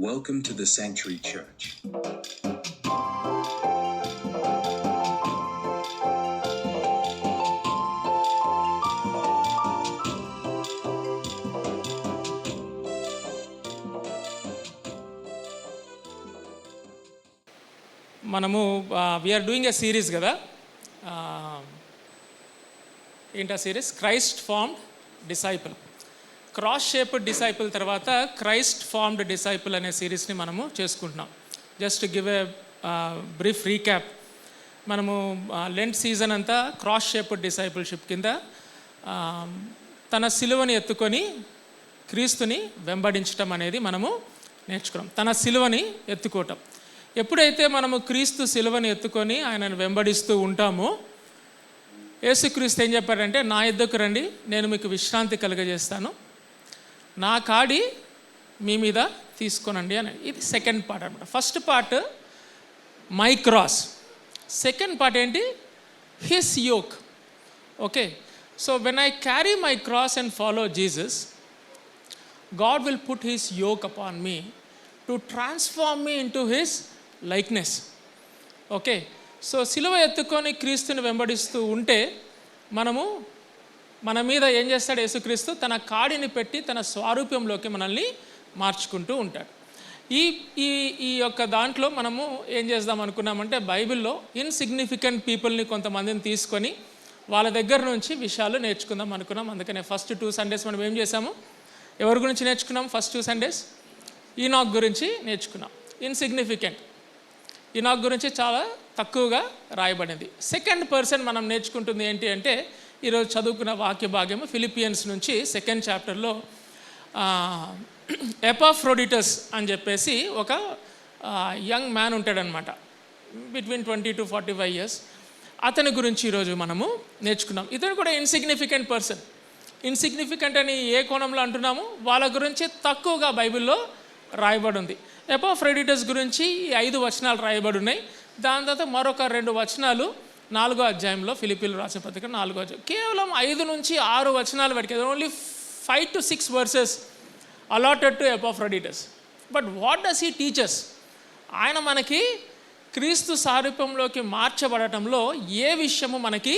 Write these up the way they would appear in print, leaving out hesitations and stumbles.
Welcome to the Sanctuary Church. మనము we are doing a series కదా. ఏంటా series? Christ formed disciple. Cross shaped disciple తర్వాత Christ formed disciple అనే సిరీస్ని మనము చేసుకుంటున్నాం. Just give a brief recap. మనము లెంట్ సీజన్ అంతా క్రాస్ షేప్డ్ డిసైపుల్షిప్ కింద తన సిలువని ఎత్తుకొని క్రీస్తుని వెంబడించటం అనేది మనము నేర్చుకున్నాం. తన సిలువని ఎత్తుకోవటం. ఎప్పుడైతే మనము క్రీస్తు సిలువని ఎత్తుకొని ఆయనను వెంబడిస్తూ ఉంటామో, యేసుక్రీస్తు ఏం చెప్పాడంటే, నా యొద్దకు రండి, నేను మీకు విశ్రాంతి కలుగజేస్తాను, నా కాడి మీ మీద తీసుకోనండి అని. ఇది సెకండ్ పార్ట్ అనమాట. First part my cross, second part ఏంటి? His yoke. Okay, so when I carry my cross and follow Jesus, God will put his yoke upon me to transform me into his likeness. Okay, so సిలువ ఎత్తుకొని క్రీస్తుని వెంబడిస్తూ ఉంటే మన మీద ఏం చేస్తాడు యేసుక్రీస్తు? తన కాడిని పెట్టి తన స్వారూప్యంలోకి మనల్ని మార్చుకుంటూ ఉంటాడు. ఈ యొక్క దాంట్లో మనము ఏం చేద్దాం అనుకున్నామంటే, బైబిల్లో ఇన్సిగ్నిఫికెంట్ పీపుల్ని కొంతమందిని తీసుకొని వాళ్ళ దగ్గర నుంచి విషయాలు నేర్చుకుందాం అనుకున్నాం. అందుకనే ఫస్ట్ 2 సండేస్ మనం ఏం చేసాము? ఎవరి గురించి నేర్చుకున్నాం? ఫస్ట్ 2 సండేస్ ఈనాక్ గురించి నేర్చుకున్నాం. ఇన్సిగ్నిఫికెంట్ ఈనాక్ గురించి చాలా తక్కువగా రాయబడింది. సెకండ్ పర్సన్ మనం నేర్చుకుంటుంది ఏంటి అంటే, ఈరోజు చదువుకున్న వాక్య భాగ్యము ఫిలిపియన్స్ నుంచి 2nd చాప్టర్లో ఎపాఫ్రోడిటస్ అని చెప్పేసి ఒక యంగ్ మ్యాన్ ఉంటాడనమాట, బిట్వీన్ 20 to 45 years. అతని గురించి ఈరోజు మనము నేర్చుకున్నాం. ఇతను కూడా ఇన్సిగ్నిఫికెంట్ పర్సన్. ఇన్సిగ్నిఫికెంట్ అని ఏ కోణంలో అంటున్నాము? వాళ్ళ గురించి తక్కువగా బైబిల్లో రాయబడి ఉంది. ఎపాఫ్రోడిటస్ గురించి 5 వచనాలు రాయబడి ఉన్నాయి. దాని తర్వాత మరొక 2 వచనాలు 4వ అధ్యాయంలో, ఫిలిప్పీయులకు రాసిన పత్రిక 4వ అధ్యాయం, కేవలం 5 నుంచి 6 వచనాలు పెట్టి only 5 to 6 verses allotted to Epaphroditus. But what does he teachers? ఆయన మనకి క్రీస్తు సారూప్యంలోకి మార్చబడటంలో ఏ విషయము మనకి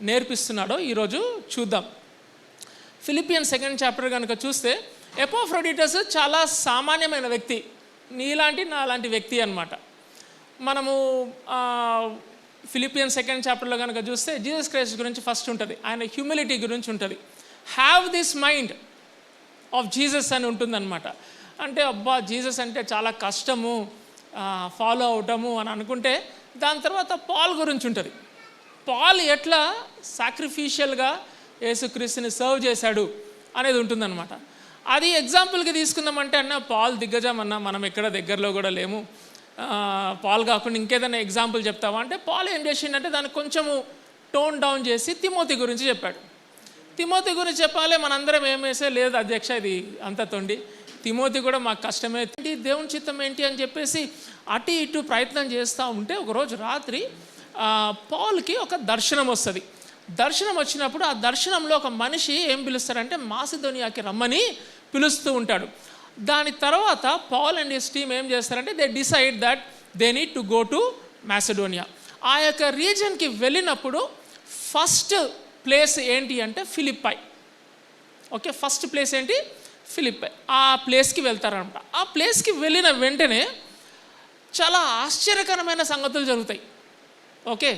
నేర్పిస్తున్నాడో ఈరోజు చూద్దాం. ఫిలిపియన్స్ 2nd చాప్టర్ కనుక చూస్తే, ఎపాఫ్రోడిటస్ చాలా సామాన్యమైన వ్యక్తి, నీలాంటి నాలాంటి వ్యక్తి అన్నమాట. మనము ఫిలిపియన్స్ 2nd చాప్టర్లో కనుక చూస్తే జీసస్ క్రైస్ట్ గురించి ఫస్ట్ ఉంటుంది, ఆయన హ్యూమిలిటీ గురించి ఉంటుంది. Have this mind of Jesus అని ఉంటుందన్నమాట. అంటే అబ్బా జీసస్ అంటే చాలా కష్టము ఫాలో అవటము అని అనుకుంటే, దాని తర్వాత పాల్ గురించి ఉంటుంది. పాల్ ఎట్లా సాక్రిఫిషియల్గా యేసుక్రీస్తుని సర్వ్ చేశాడు అనేది ఉంటుందన్నమాట. అది ఎగ్జాంపుల్కి తీసుకుందామంటే, అన్న పాల్ దిగ్గజం అన్న, మనం ఎక్కడ దగ్గరలో కూడా లేము, పాల్ కాకుండా ఇంకేదైనా ఎగ్జాంపుల్ చెప్తావా అంటే, పాల్ ఏం చేసిండంటే దాన్ని కొంచెము టోన్ డౌన్ చేసి తిమోతి గురించి చెప్పాడు. తిమోతి గురించి చెప్పాలి, మనందరం ఏం వేసే లేదు అధ్యక్ష, ఇది అంత తొండి, తిమోతి కూడా మాకు కష్టమే, దేవుని చిత్తం ఏంటి అని చెప్పేసి అటు ఇటు ప్రయత్నం చేస్తూ ఉంటే, ఒకరోజు రాత్రి పాల్కి ఒక దర్శనం వస్తుంది. దర్శనం వచ్చినప్పుడు ఆ దర్శనంలో ఒక మనిషి ఏం పిలుస్తారంటే, మాసిదోనియాకి రమ్మని పిలుస్తూ ఉంటాడు. దాని తర్వాత పాల్ అండ్ హిస్ టీమ్ ఏం చేస్తారంటే, they decide that they need to go to Macedonia. ఆ యొక్క రీజన్కి వెళ్ళినప్పుడు ఫస్ట్ ప్లేస్ ఏంటి అంటే ఫిలిప్పై. ఓకే, ఫస్ట్ ప్లేస్ ఏంటి? ఫిలిప్పై. ఆ ప్లేస్కి వెళ్తారనమాట. ఆ ప్లేస్కి వెళ్ళిన వెంటనే చాలా ఆశ్చర్యకరమైన సంగతులు జరుగుతాయి. ఓకే,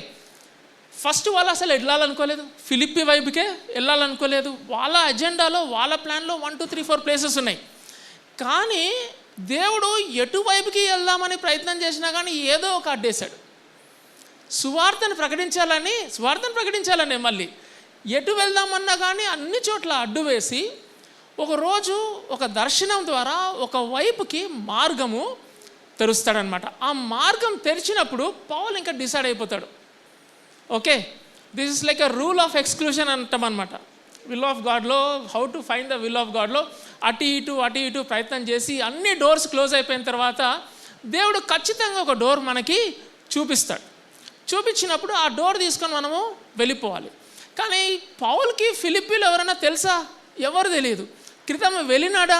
ఫస్ట్ వాళ్ళు అసలు వెళ్ళాలనుకోలేదు, ఫిలిప్పి వైపుకే వెళ్ళాలనుకోలేదు. వాళ్ళ అజెండాలో, వాళ్ళ ప్లాన్లో 1 2 3 4 ప్లేసెస్ ఉన్నాయి. కానీ దేవుడు ఎటువైపుకి వెళ్దామని ప్రయత్నం చేసినా కానీ ఏదో ఒక అడ్డేశాడు. సువార్తను ప్రకటించాలనే మళ్ళీ ఎటు వెళ్దామన్నా కానీ అన్ని చోట్ల అడ్డు వేసి, ఒకరోజు ఒక దర్శనం ద్వారా ఒక వైపుకి మార్గము తెరుస్తాడనమాట. ఆ మార్గం తెరిచినప్పుడు పౌల్ ఇంకా డిసైడ్ అయిపోతాడు. Okay, this is like a rule of exclusion అంటాం అనమాట. విల్ ఆఫ్ గాడ్లో, how to find the will of గాడ్లో అటు ఇటు ప్రయత్నం చేసి అన్ని డోర్స్ క్లోజ్ అయిపోయిన తర్వాత దేవుడు ఖచ్చితంగా ఒక డోర్ మనకి చూపిస్తాడు. చూపించినప్పుడు ఆ డోర్ తీసుకొని మనము వెళ్ళిపోవాలి. కానీ పౌల్కి ఫిలిప్పీలో ఎవరైనా తెలుసా? ఎవరు తెలియదు. క్రితం వెళ్ళినాడా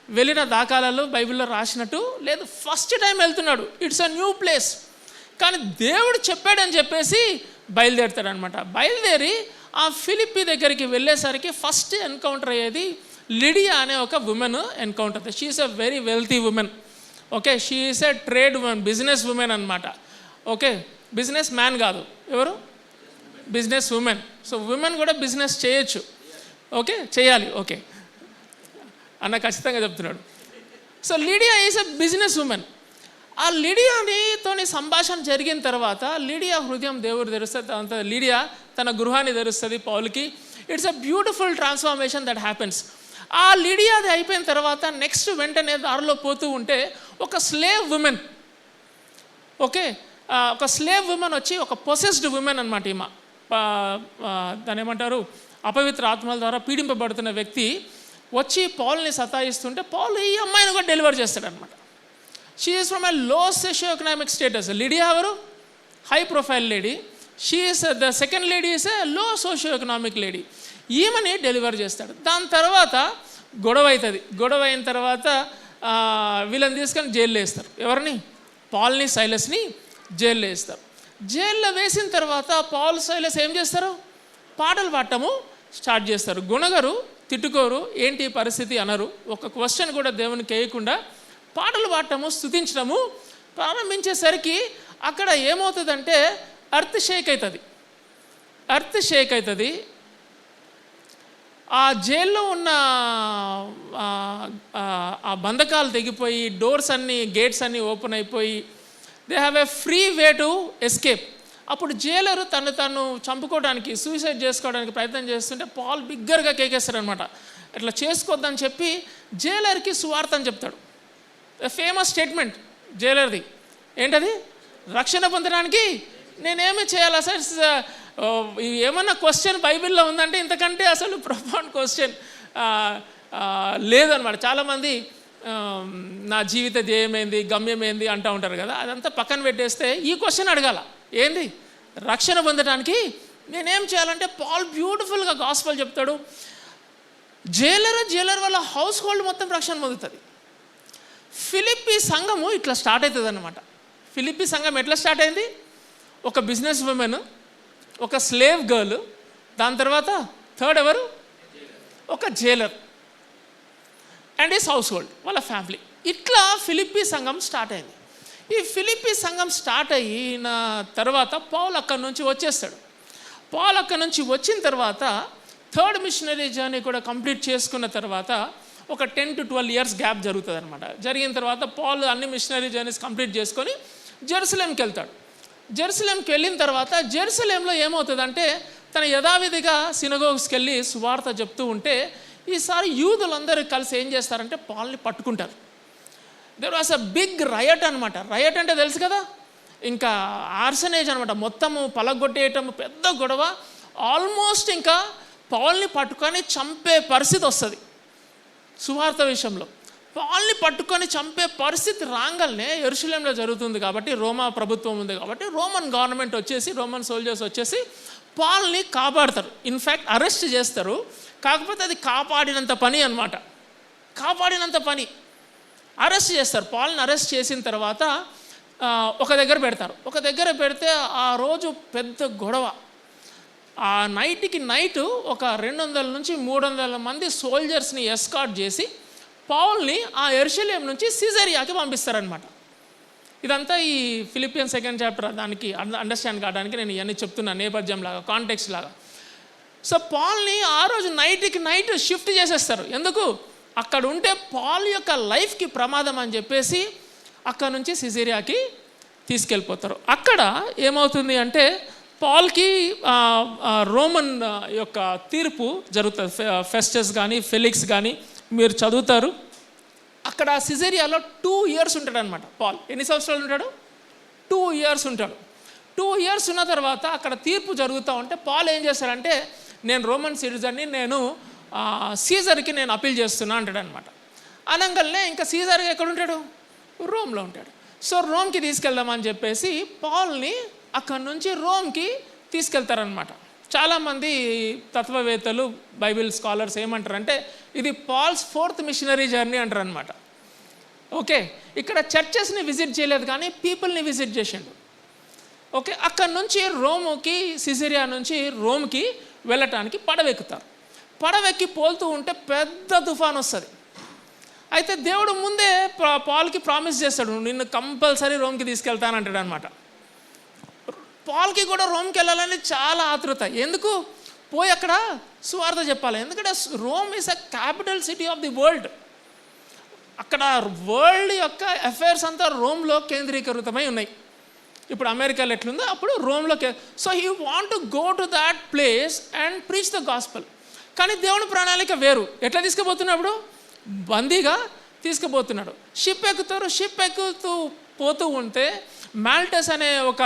వెళ్ళిన దాఖలాలు బైబిల్లో రాసినట్టు లేదు. ఫస్ట్ టైం వెళ్తున్నాడు, ఇట్స్ అ న్యూ ప్లేస్. కానీ దేవుడు చెప్పాడని చెప్పేసి బయలుదేరుతాడనమాట. బయలుదేరి ఆ ఫిలిప్పి దగ్గరికి వెళ్ళేసరికి ఫస్ట్ ఎన్కౌంటర్ అయ్యేది లిడియా అనే ఒక women encounter. She is a very wealthy women. Okay, she is a trade women, business women అనమాట. ఓకే, బిజినెస్ మ్యాన్ కాదు, ఎవరు? Business women. సో ఉమెన్ కూడా బిజినెస్ చేయొచ్చు. ఓకే, చేయాలి. ఓకే అన్న ఖచ్చితంగా చెప్తున్నాడు. So Lydia is a business women. ఆ లిడియాతోని సంభాషణ జరిగిన తర్వాత లిడియా హృదయం దేవుడు తెరుస్తుంది. అంత లిడియా తన గృహాన్ని తెరుస్తుంది పౌలుకి. It's a beautiful transformation that happens. ఆ లిడియాది అయిపోయిన తర్వాత నెక్స్ట్ వెంటనే దారిలో పోతూ ఉంటే ఒక స్లేవ్ ఉమెన్, ఓకే, ఒక స్లేవ్ ఉమెన్ వచ్చి ఒక పొసెస్డ్ ఉమెన్ అనమాట. ఈమె దాని ఏమంటారు, అపవిత్ర ఆత్మల ద్వారా పీడింపబడుతున్న వ్యక్తి వచ్చి పౌల్ని సతాయిస్తుంటే పౌల్ ఈ అమ్మాయిని కూడా డెలివర్ చేస్తాడనమాట. She is from a low socio economic status. Lydia ఎవరు? High profile lady. She is the second lady is a low socio economic lady. ఈమెని డెలివర్ చేస్తాడు. దాని తర్వాత గొడవ అవుతుంది. గొడవ అయిన తర్వాత వీళ్ళని తీసుకొని జైల్లో వేస్తారు. ఎవరిని? పాల్ని, సైలస్ని జైల్లో వేస్తారు. జైల్లో వేసిన తర్వాత పాల్, సైలస్ ఏం చేస్తారు? పాటలు పాడటము స్టార్ట్ చేస్తారు. గుణగరు, తిట్టుకోరు, ఏంటి పరిస్థితి అనరు. ఒక క్వశ్చన్ కూడా దేవునికి వేయకుండా పాటలు పాడటము, స్తుతించడము ప్రారంభించేసరికి అక్కడ ఏమవుతుందంటే ఎర్త్ షేక్ అవుతుంది. ఎర్త్ షేక్ అవుతుంది. ఆ జైల్లో ఉన్న ఆ బంధకాలు తెగిపోయి డోర్స్ అన్నీ, గేట్స్ అన్నీ ఓపెన్ అయిపోయి they have a free way to escape. అప్పుడు జైలరు తను చంపుకోవడానికి, సూసైడ్ చేసుకోవడానికి ప్రయత్నం చేస్తుంటే పాల్ బిగ్గరగా కేకేస్తాడనమాట. ఇట్లా చేసుకోవద్దని చెప్పి జైలర్కి సువార్త అని చెప్తాడు. ఫేమస్ స్టేట్మెంట్ జైలర్ది ఏంటది? రక్షణ పొందడానికి నేనేమి చేయాలి? అసలు ఏమన్నా క్వశ్చన్ బైబిల్లో ఉందంటే ఇంతకంటే అసలు ప్రొఫౌండ్ క్వశ్చన్ లేదనమాట. చాలామంది నా జీవిత ధ్యేయమైంది, గమ్యమైంది అంటూ ఉంటారు కదా. అదంతా పక్కన పెట్టేస్తే ఈ క్వశ్చన్ అడగాల, ఏంది? రక్షణ పొందడానికి నేనేం చేయాలంటే పాల్ బ్యూటిఫుల్గా గాస్పెల్ చెప్తాడు. జైలర్ వల్ల హౌస్ హోల్డ్ మొత్తం రక్షణ పొందుతుంది. ఫిలిప్పీ సంఘము ఇట్లా స్టార్ట్ అవుతుంది అనమాట. ఫిలిప్పీ సంఘం ఎట్లా స్టార్ట్ అయింది? ఒక బిజినెస్ ఉమెన్, ఒక స్లేవ్ గర్ల్, దాని తర్వాత థర్డ్ ఎవరు? ఒక Jailer and his house hold, వాళ్ళ ఫ్యామిలీ. ఇట్లా ఫిలిప్పీ సంఘం స్టార్ట్ అయింది. ఈ ఫిలిప్పీ సంఘం స్టార్ట్ అయిన తర్వాత పౌల్ అక్కడి నుంచి వచ్చేస్తాడు. పౌల్ అక్కడి నుంచి వచ్చిన తర్వాత థర్డ్ మిషనరీ జర్నీ కూడా కంప్లీట్ చేసుకున్న తర్వాత ఒక 10 to 12 years గ్యాప్ జరుగుతుంది అనమాట. జరిగిన తర్వాత పౌల్ అన్ని మిషనరీ జర్నీస్ కంప్లీట్ చేసుకొని జెరూసలేంకి వెళ్తాడు. జెరూసలేంకి వెళ్ళిన తర్వాత జెరూసలేంలో ఏమవుతుందంటే తన యథావిధిగా సినగోగ్స్కి వెళ్ళి సువార్త చెప్తూ ఉంటే ఈసారి యూదులందరూ కలిసి ఏం చేస్తారంటే పాల్ని పట్టుకుంటారు. There was a big riot అనమాట. రయట్ అంటే తెలుసు కదా, ఇంకా ఆర్సనేజ్ అనమాట. మొత్తము పలగొట్టేయటం, పెద్ద గొడవ. ఆల్మోస్ట్ ఇంకా పాల్ని పట్టుకొని చంపే పరిస్థితి వస్తుంది. సువార్త విషయంలో పాల్ని పట్టుకొని చంపే పరిస్థితి రాగానే యెరూషలేంలో జరుగుతుంది కాబట్టి, రోమా ప్రభుత్వం ఉంది కాబట్టి రోమన్ గవర్నమెంట్ వచ్చేసి, రోమన్ సోల్జర్స్ వచ్చేసి పాల్ని కాపాడతారు. ఇన్ఫ్యాక్ట్ అరెస్ట్ చేస్తారు. కాకపోతే అది కాపాడినంత పని అనమాట. కాపాడినంత పని. అరెస్ట్ చేస్తారు. పాల్ని అరెస్ట్ చేసిన తర్వాత ఒక దగ్గర పెడతారు. ఒక దగ్గర పెడితే ఆ రోజు పెద్ద గొడవ. ఆ నైట్కి నైట్ ఒక 200 నుంచి 300 మంది సోల్జర్స్ని ఎస్కార్ట్ చేసి పౌల్ని ఆ యెరూషలేం నుంచి సిజేరియాకి పంపిస్తారనమాట. ఇదంతా ఈ ఫిలిపియన్ 2nd chapter దానికి అండర్స్టాండ్ కావడానికి నేను ఇవన్నీ చెప్తున్నాను, నేపథ్యం లాగా, కాంటెక్స్ట్ లాగా. సో పాల్ని ఆ రోజు నైట్కి నైట్ షిఫ్ట్ చేసేస్తారు. ఎందుకు? అక్కడ ఉంటే పాల్ యొక్క లైఫ్కి ప్రమాదం అని చెప్పేసి అక్కడ నుంచి సిజేరియాకి తీసుకెళ్ళిపోతారు. అక్కడ ఏమవుతుంది అంటే పాల్కి రోమన్ యొక్క తీర్పు జరుగుతుంది. ఫెస్టస్ కానీ ఫెలిక్స్ కానీ మీరు చదువుతారు. అక్కడ సిజేరియాలో 2 years ఉంటాడు అనమాట పాల్. ఎన్ని సంవత్సరాలు ఉంటాడు? 2 years ఉంటాడు. 2 years ఉన్న తర్వాత అక్కడ తీర్పు జరుగుతూ ఉంటే పాల్ ఏం చేస్తాడంటే నేను రోమన్ సిటిజన్ని, నేను సీజర్కి నేను అప్పీల్ చేస్తున్నా అంటాడు అనమాట. అనగానే ఇంకా సీజర్ ఎక్కడ ఉంటాడు? రోమ్లో ఉంటాడు. సో రోమ్కి తీసుకెళ్దామని చెప్పేసి పాల్ని అక్కడి నుంచి రోమ్కి తీసుకెళ్తారనమాట. చాలామంది తత్వవేత్తలు, బైబిల్ స్కాలర్స్ ఏమంటారంటే ఇది పాల్స్ 4th మిషనరీ జర్నీ అంటారు అనమాట. ఓకే, ఇక్కడ చర్చెస్ని విజిట్ చేయలేదు కానీ పీపుల్ని విజిట్ చేసిండు. ఓకే, అక్కడ నుంచి రోముకి, సిసిరియా నుంచి రోమ్కి వెళ్ళటానికి పడవెక్కుతారు. పడవెక్కి పోలుతూ ఉంటే పెద్ద తుఫాన్ వస్తుంది. అయితే దేవుడు ముందే పాల్కి ప్రామిస్ చేస్తాడు, నిన్ను కంపల్సరీ రోమ్కి తీసుకెళ్తానంటాడు అనమాట. పాల్కి కూడా రోమ్కి వెళ్ళాలని చాలా ఆతృత. ఎందుకు? పోయి అక్కడ సువార్త చెప్పాలి. ఎందుకంటే Rome is a capital city of the world. అక్కడ వరల్డ్ యొక్క అఫైర్స్ అంతా రోమ్లో కేంద్రీకృతమై ఉన్నాయి. ఇప్పుడు అమెరికాలో ఎట్లుందో అప్పుడు రోమ్లో so he want to go to that place and preach the gospel. కానీ దేవుని ప్రణాళిక వేరు. ఎట్లా తీసుకుపోతున్నాడు? బందీగా తీసుకుపోతున్నాడు. షిప్ ఎక్కుతారు. షిప్ ఎక్కుతూ పోతూ ఉంటే మాల్టస్ అనే ఒక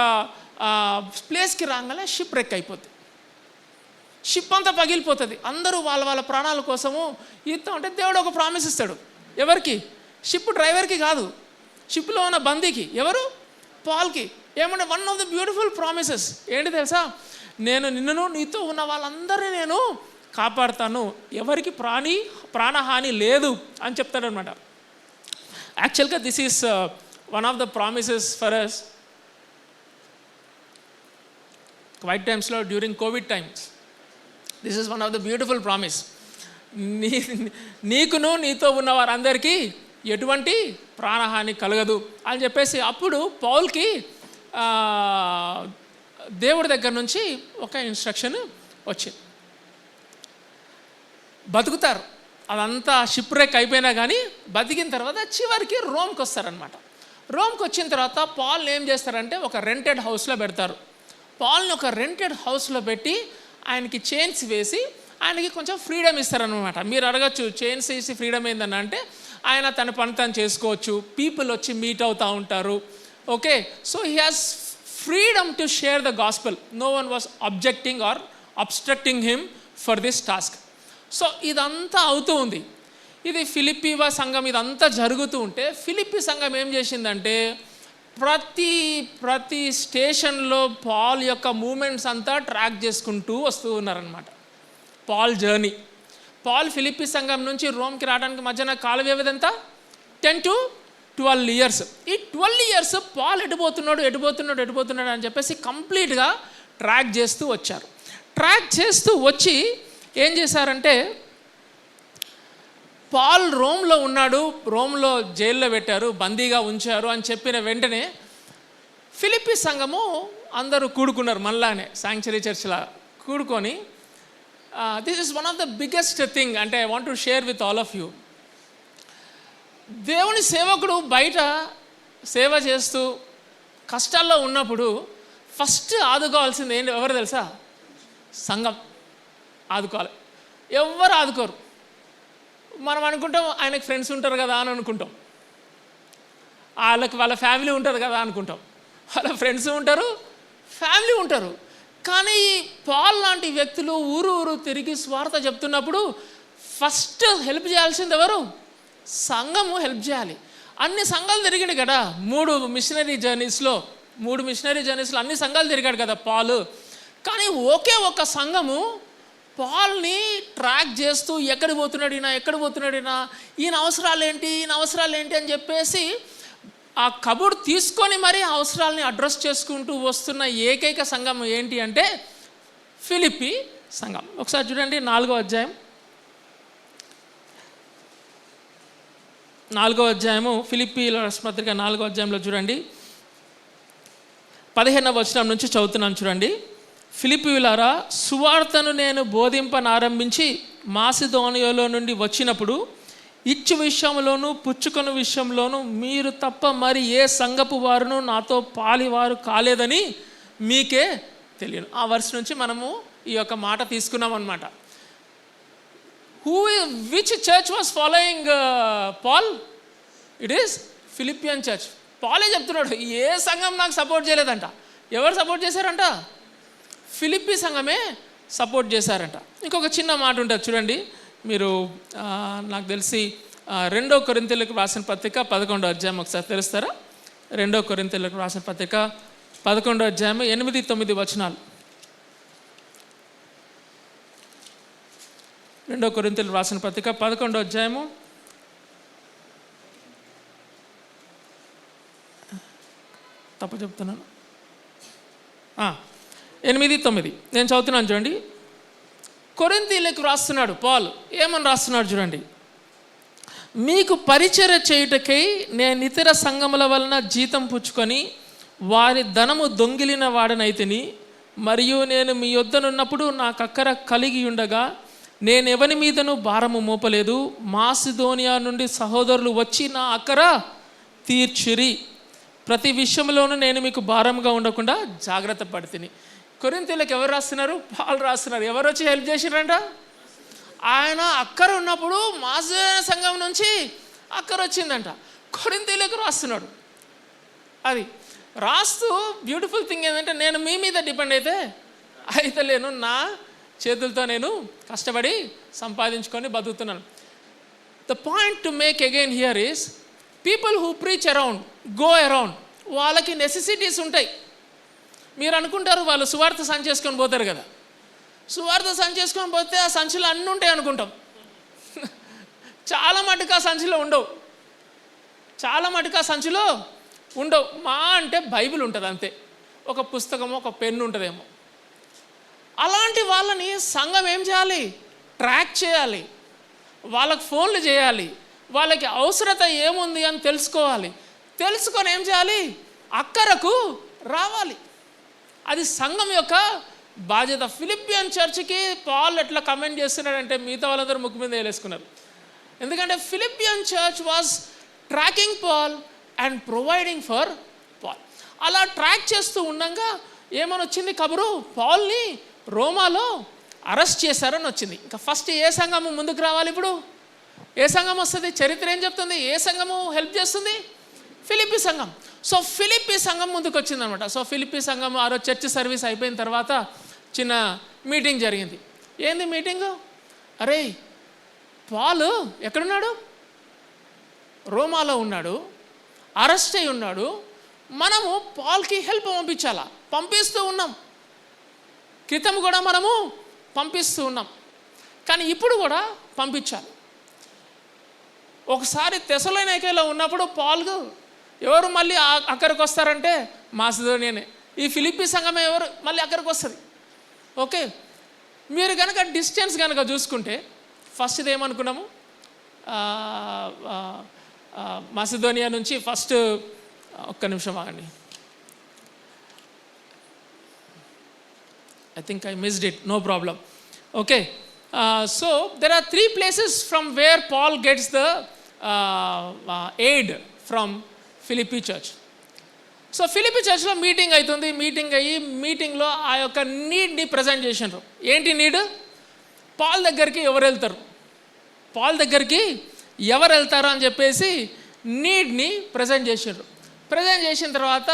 ప్లేస్కి రాగానే షిప్ రెక్ అయిపోతుంది. షిప్ అంతా పగిలిపోతుంది. అందరూ వాళ్ళ వాళ్ళ ప్రాణాల కోసము ఈతో ఉంటే దేవుడు ఒక ప్రామిస్ ఇస్తాడు. ఎవరికి? షిప్ డ్రైవర్కి కాదు, షిప్లో ఉన్న బందీకి. ఎవరు? పాల్కి. ఏమంటే one of the beautiful promises ఏంటి తెలుసా? నేను నిన్ను, నీతో ఉన్న వాళ్ళందరినీ నేను కాపాడుతాను, ఎవరికి ప్రాణహాని లేదు అని చెప్తాడనమాట. యాక్చువల్గా this is one of the promises for us quiet టైమ్స్లో, during covid times. This is one of the beautiful promise. నీకును నీతో ఉన్న వారందరికీ ఎటువంటి ప్రాణహాని కలగదు అని చెప్పేసి అప్పుడు పౌల్కి దేవుడి దగ్గర నుంచి ఒక ఇన్స్ట్రక్షన్ వచ్చింది. బతుకుతారు. అదంతా షిప్ రెక్ అయిపోయినా కానీ బతికిన తర్వాత చివరికి రోమ్కి వస్తారనమాట. రోమ్కి వచ్చిన తర్వాత పాల్ని ఏం చేస్తారంటే ఒక రెంటెడ్ హౌస్లో పెడతారు. పాల్ని ఒక రెంటెడ్ హౌస్లో పెట్టి ఆయనకి చైన్స్ వేసి ఆయనకి కొంచెం ఫ్రీడమ్ ఇస్తారనమాట. మీరు అడగచ్చు, చైన్స్ వేసి ఫ్రీడమ్ ఏందని అంటే ఆయన తన పని తను చేసుకోవచ్చు, పీపుల్ వచ్చి మీట్ అవుతూ ఉంటారు. Okay, so he has freedom to share the gospel. No one was objecting or obstructing him for this task. సో ఇదంతా అవుతూ ఉంది. ఇది ఫిలిప్పీ సంఘం ఇదంతా జరుగుతూ ఉంటే ఫిలిప్పీ సంఘం ఏం చేసిందంటే ప్రతి స్టేషన్లో పాల్ యొక్క మూమెంట్స్ అంతా ట్రాక్ చేసుకుంటూ వస్తూ ఉన్నారనమాట. Paul journey. పాల్ ఫిలిప్పీ సంఘం నుంచి రోమ్కి రావడానికి మధ్యన కాల వ్యవధి ఎంత? 10 to 12 years. ఈ 12 years పాల్ ఎటుపోతున్నాడు అని చెప్పేసి కంప్లీట్గా ట్రాక్ చేస్తూ వచ్చారు. ట్రాక్ చేస్తూ వచ్చి ఏం చేశారంటే పాల్ రోమ్లో ఉన్నాడు, రోమ్లో జైల్లో పెట్టారు, బందీగా ఉంచారు అని చెప్పిన వెంటనే ఫిలిప్పీ సంఘము అందరూ కూడుకున్నారు. మళ్ళానే శాంక్చురీ చర్చ్లా కూడుకొని this is one of the biggest thing అంటే I want to share with all of you. దేవుని సేవకుడు బయట సేవ చేస్తూ కష్టాల్లో ఉన్నప్పుడు ఫస్ట్ ఆదుకోవాల్సింది ఏంటి? ఎవరు తెలుసా? సంఘం ఆదుకోవాలి. ఎవరు ఆదుకోరు. మనం అనుకుంటాం ఆయనకు ఫ్రెండ్స్ ఉంటారు కదా అని అనుకుంటాం, వాళ్ళ ఫ్యామిలీ ఉంటుంది కదా అనుకుంటాం. వాళ్ళ ఫ్రెండ్స్ ఉంటారు, ఫ్యామిలీ ఉంటారు. కానీ పాల్ లాంటి వ్యక్తులు ఊరు తిరిగి స్వార్థ చెప్తున్నప్పుడు ఫస్ట్ హెల్ప్ చేయాల్సింది ఎవరు? సంఘము హెల్ప్ చేయాలి. అన్ని సంఘాలు తిరిగాడు కదా, 3 మిషనరీ జర్నీస్లో అన్ని సంఘాలు తిరిగాడు కదా పాలు. కానీ ఒకే ఒక సంఘము పాల్ని ట్రాక్ చేస్తూ ఎక్కడ పోతున్నాడు ఈయన అవసరాలు ఏంటి అని చెప్పేసి ఆ కబుర్ తీసుకొని మరీ అవసరాలని అడ్రస్ చేసుకుంటూ వస్తున్న ఏకైక సంఘం ఏంటి అంటే ఫిలిప్పీ సంఘం. ఒకసారి చూడండి 4వ అధ్యాయము ఫిలిప్పీల పత్రిక 4వ అధ్యాయంలో చూడండి 15వ వచనం నుంచి చదువుతున్నాను చూడండి. ఫిలిప్పీయులారా, సువార్తను నేను బోధింపనారంభించి మాసిదోనియాలో నుండి వచ్చినప్పుడు ఇచ్చు విషయంలోనూ పుచ్చుకొను విషయంలోనూ మీరు తప్ప మరి ఏ సంఘపు వారును నాతో పాలివారు కాలేదని మీకే తెలియను. ఆ వర్స్ నుంచి మనము ఈ యొక్క మాట తీసుకున్నాం అన్నమాట. Which church was following Paul? It is Philippian church. పాలే చెప్తున్నాడు, ఏ సంఘం నాకు సపోర్ట్ చేయలేదంట. ఎవరు సపోర్ట్ చేశారంట? ఫిలిప్పీ సంఘమే సపోర్ట్ చేశారంట. ఇంకొక చిన్న మాట ఉంటుంది చూడండి, మీరు నాకు తెలిసి 2 కొరింథీయులకు రాసిన పత్రిక 11వ అధ్యాయం ఒకసారి తెలుస్తారా? 2 కొరింథీయులకు రాసిన పత్రిక 11వ అధ్యాయం 8-9 వచనాలు. 2 కొరింథీయులకు రాసిన పత్రిక 11వ అధ్యాయము తప్పు చెప్తున్నాను 8-9 నేను చదువుతున్నాను చూడండి. కొరింథీయులకు రాస్తున్నాడు పాల్. ఏమని రాస్తున్నాడు చూడండి. మీకు పరిచర్య చేయుటకై నేను ఇతర సంఘముల వలన జీతం పుచ్చుకొని వారి ధనము దొంగిలిన వాడనైతిని. మరియు నేను మీ యొద్దనున్నప్పుడు నాకు అక్కర కలిగి ఉండగా నేను ఎవరి మీదను భారము మోపలేదు. మాసిదోనియా నుండి సహోదరులు వచ్చి నా అక్కర తీర్చిరి. ప్రతి విషయంలోనూ నేను మీకు భారంగా ఉండకుండా జాగ్రత్త పడితిని. కొరింథీయులకు ఎవరు రాస్తున్నారు? పాల్ రాస్తున్నారు. ఎవరు వచ్చి హెల్ప్ చేసిరంట? ఆయన అక్కర ఉన్నప్పుడు మాసిదోనియా సంఘం నుంచి అక్కర వచ్చిందంట. కొరింథీయులకు రాస్తున్నాడు. అది రాస్తూ బ్యూటిఫుల్ థింగ్ ఏంటంటే, నేను మీ మీద డిపెండ్ అయితే లేను, నా చేతులతో నేను కష్టపడి సంపాదించుకొని బతుకుతున్నాను. The point to make again here is, people who preach around, go around, వాళ్ళకి నెసెసిటీస్ ఉంటాయి. మీరు అనుకుంటారు వాళ్ళు సువార్త సంచి చేసుకొని పోతారు కదా. సువార్త సంచి చేసుకొని పోతే ఆ సంచిలో అన్నీ ఉంటాయి అనుకుంటాం. చాలా మటుకు ఆ సంచిలో ఉండవు. మా అంటే బైబిల్ ఉంటుంది అంతే, ఒక పుస్తకము, ఒక పెన్ను ఉంటుందేమో. అలాంటి వాళ్ళని సంఘం ఏం చేయాలి? ట్రాక్ చేయాలి, వాళ్ళకి ఫోన్లు చేయాలి, వాళ్ళకి అవసరత ఏముంది అని తెలుసుకోవాలి. తెలుసుకొని ఏం చేయాలి? అక్కరకు రావాలి. అది సంఘం యొక్క బాధ్యత. ఫిలిప్పియన్ చర్చ్కి పాల్ ఎట్లా కమెంట్ చేస్తున్నాడంటే మిగతా వాళ్ళందరూ ముక్కు మీద వేలేసుకున్నారు. ఎందుకంటే Philippian church was tracking Paul and providing for Paul. అలా ట్రాక్ చేస్తూ ఉండగా ఏమని వచ్చింది కబురు? పాల్ని రోమాలో అరెస్ట్ చేశారని వచ్చింది. ఇంకా ఫస్ట్ ఏ సంఘము ముందుకు రావాలి? ఇప్పుడు ఏ సంఘం వస్తుంది? చరిత్ర ఏం చెప్తుంది? ఏ సంఘము హెల్ప్ చేస్తుంది? ఫిలిప్పీ సంఘం. సో ఫిలిప్పీ సంఘం ముందుకు వచ్చిందనమాట. సో ఫిలిప్పీ సంఘం ఆ రోజు చర్చ్ సర్వీస్ అయిపోయిన తర్వాత చిన్న మీటింగ్ జరిగింది. ఏంది మీటింగు? అరే పాలు ఎక్కడున్నాడు? రోమాలో ఉన్నాడు, అరెస్ట్ అయి ఉన్నాడు. మనము పాల్కి హెల్ప్ పంపించాలా? పంపిస్తూ ఉన్నాం. క్రితం కూడా మనము పంపిస్తూ ఉన్నాం, కానీ ఇప్పుడు కూడా పంపించాలి. ఒకసారి తెసలోనికలో ఉన్నప్పుడు పాల్కు ఎవరు మళ్ళీ అక్కడికి వస్తారంటే మాసిదోనియానే. ఈ ఫిలిప్పీ సంఘమే ఎవరు మళ్ళీ అక్కడికి వస్తుంది. ఓకే, మీరు కనుక డిస్టెన్స్ కనుక చూసుకుంటే ఫస్ట్ ఇది ఏమనుకున్నాము? మాసిదోనియా నుంచి ఫస్ట్, ఒక్క నిమిషం ఆగండి, I think I missed it, no problem. Okay, so there are 3 places from where Paul gets the aid from Philippi church. So Philippi చర్చ్లో మీటింగ్ అవుతుంది. మీటింగ్లో ఆ యొక్క నీడ్ని ప్రజెంట్ చేసినారు. ఏంటి నీడ్? పాల్ దగ్గరికి ఎవరు వెళ్తారు అని చెప్పేసి నీడ్ని ప్రజెంట్ చేసినారు. ప్రజెంట్ చేసిన తర్వాత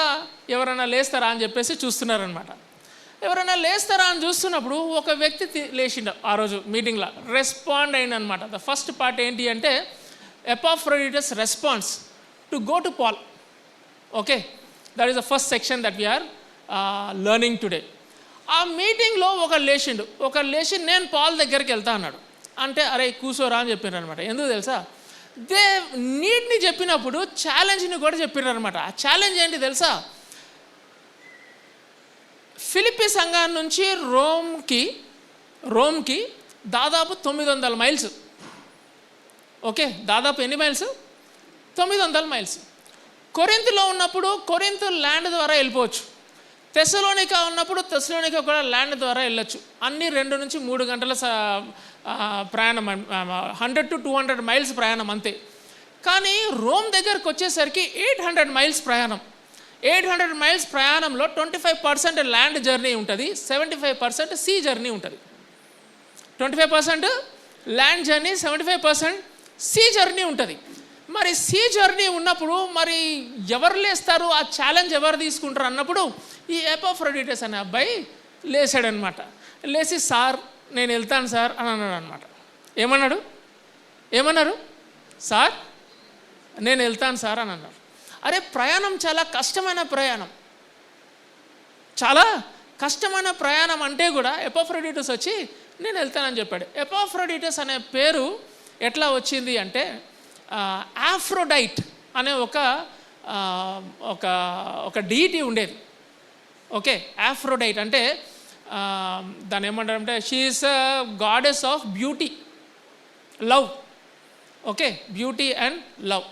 ఎవరైనా లేస్తారా అని చెప్పేసి చూస్తున్నారనమాట. ఎవరైనా లేస్తారా అని చూస్తున్నప్పుడు ఒక వ్యక్తి లేచిండు ఆ రోజు మీటింగ్లో, రెస్పాండ్ అయిందనమాట. ద ఫస్ట్ పార్ట్ ఏంటి అంటే Epaphroditus response to go to Paul. Okay, that is the first section that we're learning today. ఆ మీటింగ్లో ఒక లేచి నేను పాల్ దగ్గరికి వెళ్తా అన్నాడు. అంటే అరే కూర్చోరా అని చెప్పినారు అనమాట. ఎందుకు తెలుసా? నీడ్ని చెప్పినప్పుడు ఛాలెంజ్ని కూడా చెప్పినారు అనమాట. ఆ ఛాలెంజ్ ఏంటి తెలుసా? ఫిలిప్పీ సంఘం నుంచి రోమ్కి దాదాపు 900 మైల్స్. ఓకే, దాదాపు ఎన్ని మైల్స్? 900 మైల్స్. కొరింథీలో ఉన్నప్పుడు కొరింథు ల్యాండ్ ద్వారా వెళ్ళిపోవచ్చు. తెస్సలోనికా ఉన్నప్పుడు తెస్సలోనికా కూడా ల్యాండ్ ద్వారా వెళ్ళొచ్చు. అన్నీ 2 నుంచి 3 గంటల ప్రయాణం, 100 to 200 మైల్స్ ప్రయాణం అంతే. కానీ రోమ్ దగ్గరకు వచ్చేసరికి 800 మైల్స్ ప్రయాణం. 800 మైల్స్ ప్రయాణంలో 25% ల్యాండ్ జర్నీ ఉంటుంది, 75% సీ జర్నీ ఉంటుంది. 25% ల్యాండ్ జర్నీ, 75% సీ జర్నీ ఉంటుంది. మరి సీ జర్నీ ఉన్నప్పుడు మరి ఎవరు లేస్తారు? ఆ ఛాలెంజ్ ఎవరు తీసుకుంటారు అన్నప్పుడు ఈ ఎపాఫ్రోడిటస్ అనే అబ్బాయి లేచాడనమాట. లేచి సార్ నేను వెళ్తాను సార్ అని అన్నాడు అనమాట. ఏమన్నారు? సార్ నేను వెళ్తాను సార్ అని అన్నారు. అరే ప్రయాణం చాలా కష్టమైన ప్రయాణం అంటే కూడా ఎపాఫ్రోడిటస్ వచ్చి నేను వెళ్తానని చెప్పాడు. ఎపాఫ్రోడిటస్ అనే పేరు ఎట్లా వచ్చింది అంటే ఆఫ్రోడైట్ అనే ఒక డీటీ ఉండేది. ఓకే, ఆఫ్రోడైట్ అంటే దాన్ని ఏమంటారంటే she is goddess of beauty, love. Okay, beauty and love.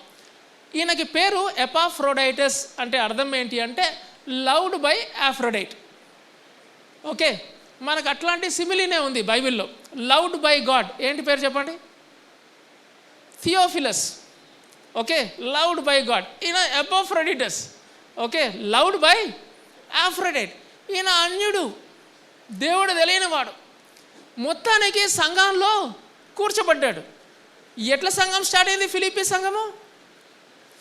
ఈయనకి పేరు ఎపాఫ్రోడైటస్ అంటే అర్థం ఏంటి అంటే లవ్డ్ బై ఆఫ్రోడైట్. ఓకే, మనకు అట్లాంటి సిమిలీనే ఉంది బైబిల్లో. లవ్డ్ బై గాడ్ ఏంటి పేరు చెప్పండి? Theophilus. Okay, loved by God. ఈయన Epaphroditus. Okay, loved by Aphrodite. ఈయన అన్యుడు, దేవుడు తెలియనివాడు. మొత్తానికి సంఘంలో కూర్చోబడ్డాడు. ఎట్లా సంఘం స్టార్ట్ అయింది? ఫిలిప్పీ సంఘము.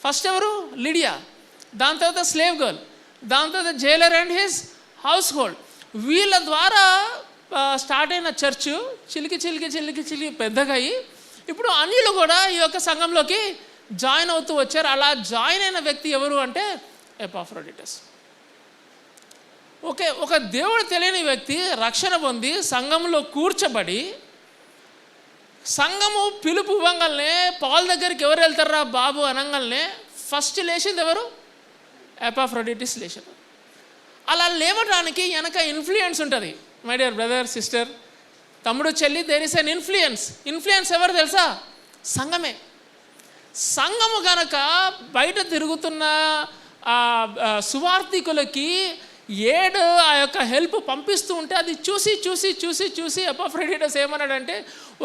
ఫస్ట్ ఎవరు? లిడియా, దాని తర్వాత స్లేవ్ గర్ల్, దాని తర్వాత Jailer and his house hold. వీళ్ళ ద్వారా స్టార్ట్ అయిన చర్చ్ చిలికి పెద్దగా అయ్యి ఇప్పుడు అన్యులు కూడా ఈ యొక్క సంఘంలోకి జాయిన్ అవుతూ వచ్చారు. అలా జాయిన్ అయిన వ్యక్తి ఎవరు అంటే ఎపాఫ్రోడిటస్. ఓకే, ఒక దేవుడు తెలియని వ్యక్తి రక్షణ పొంది సంఘంలో కూర్చబడి, సంఘము పిలుపు ఇవ్వగానే పాల్ దగ్గరికి ఎవరు వెళ్తారా బాబు అనగానే ఫస్ట్ లేచింది ఎవరు? ఎపాఫ్రోడిటస్ లేచారు. అలా లేవడానికి వెనక ఇన్ఫ్లుయెన్స్ ఉంటుంది. మై డియర్ బ్రదర్, సిస్టర్, తమ్ముడు, చెల్లి, దేర్ ఇస్ అన్ ఇన్ఫ్లుయెన్స్ ఎవరు తెలుసా? సంఘమే. సంఘము కనుక బయట తిరుగుతున్న సువార్థికులకి ఆ యొక్క హెల్ప్ పంపిస్తూ ఉంటే అది చూసి ఎపాఫ్రోడిటస్ ఏమన్నాడంటే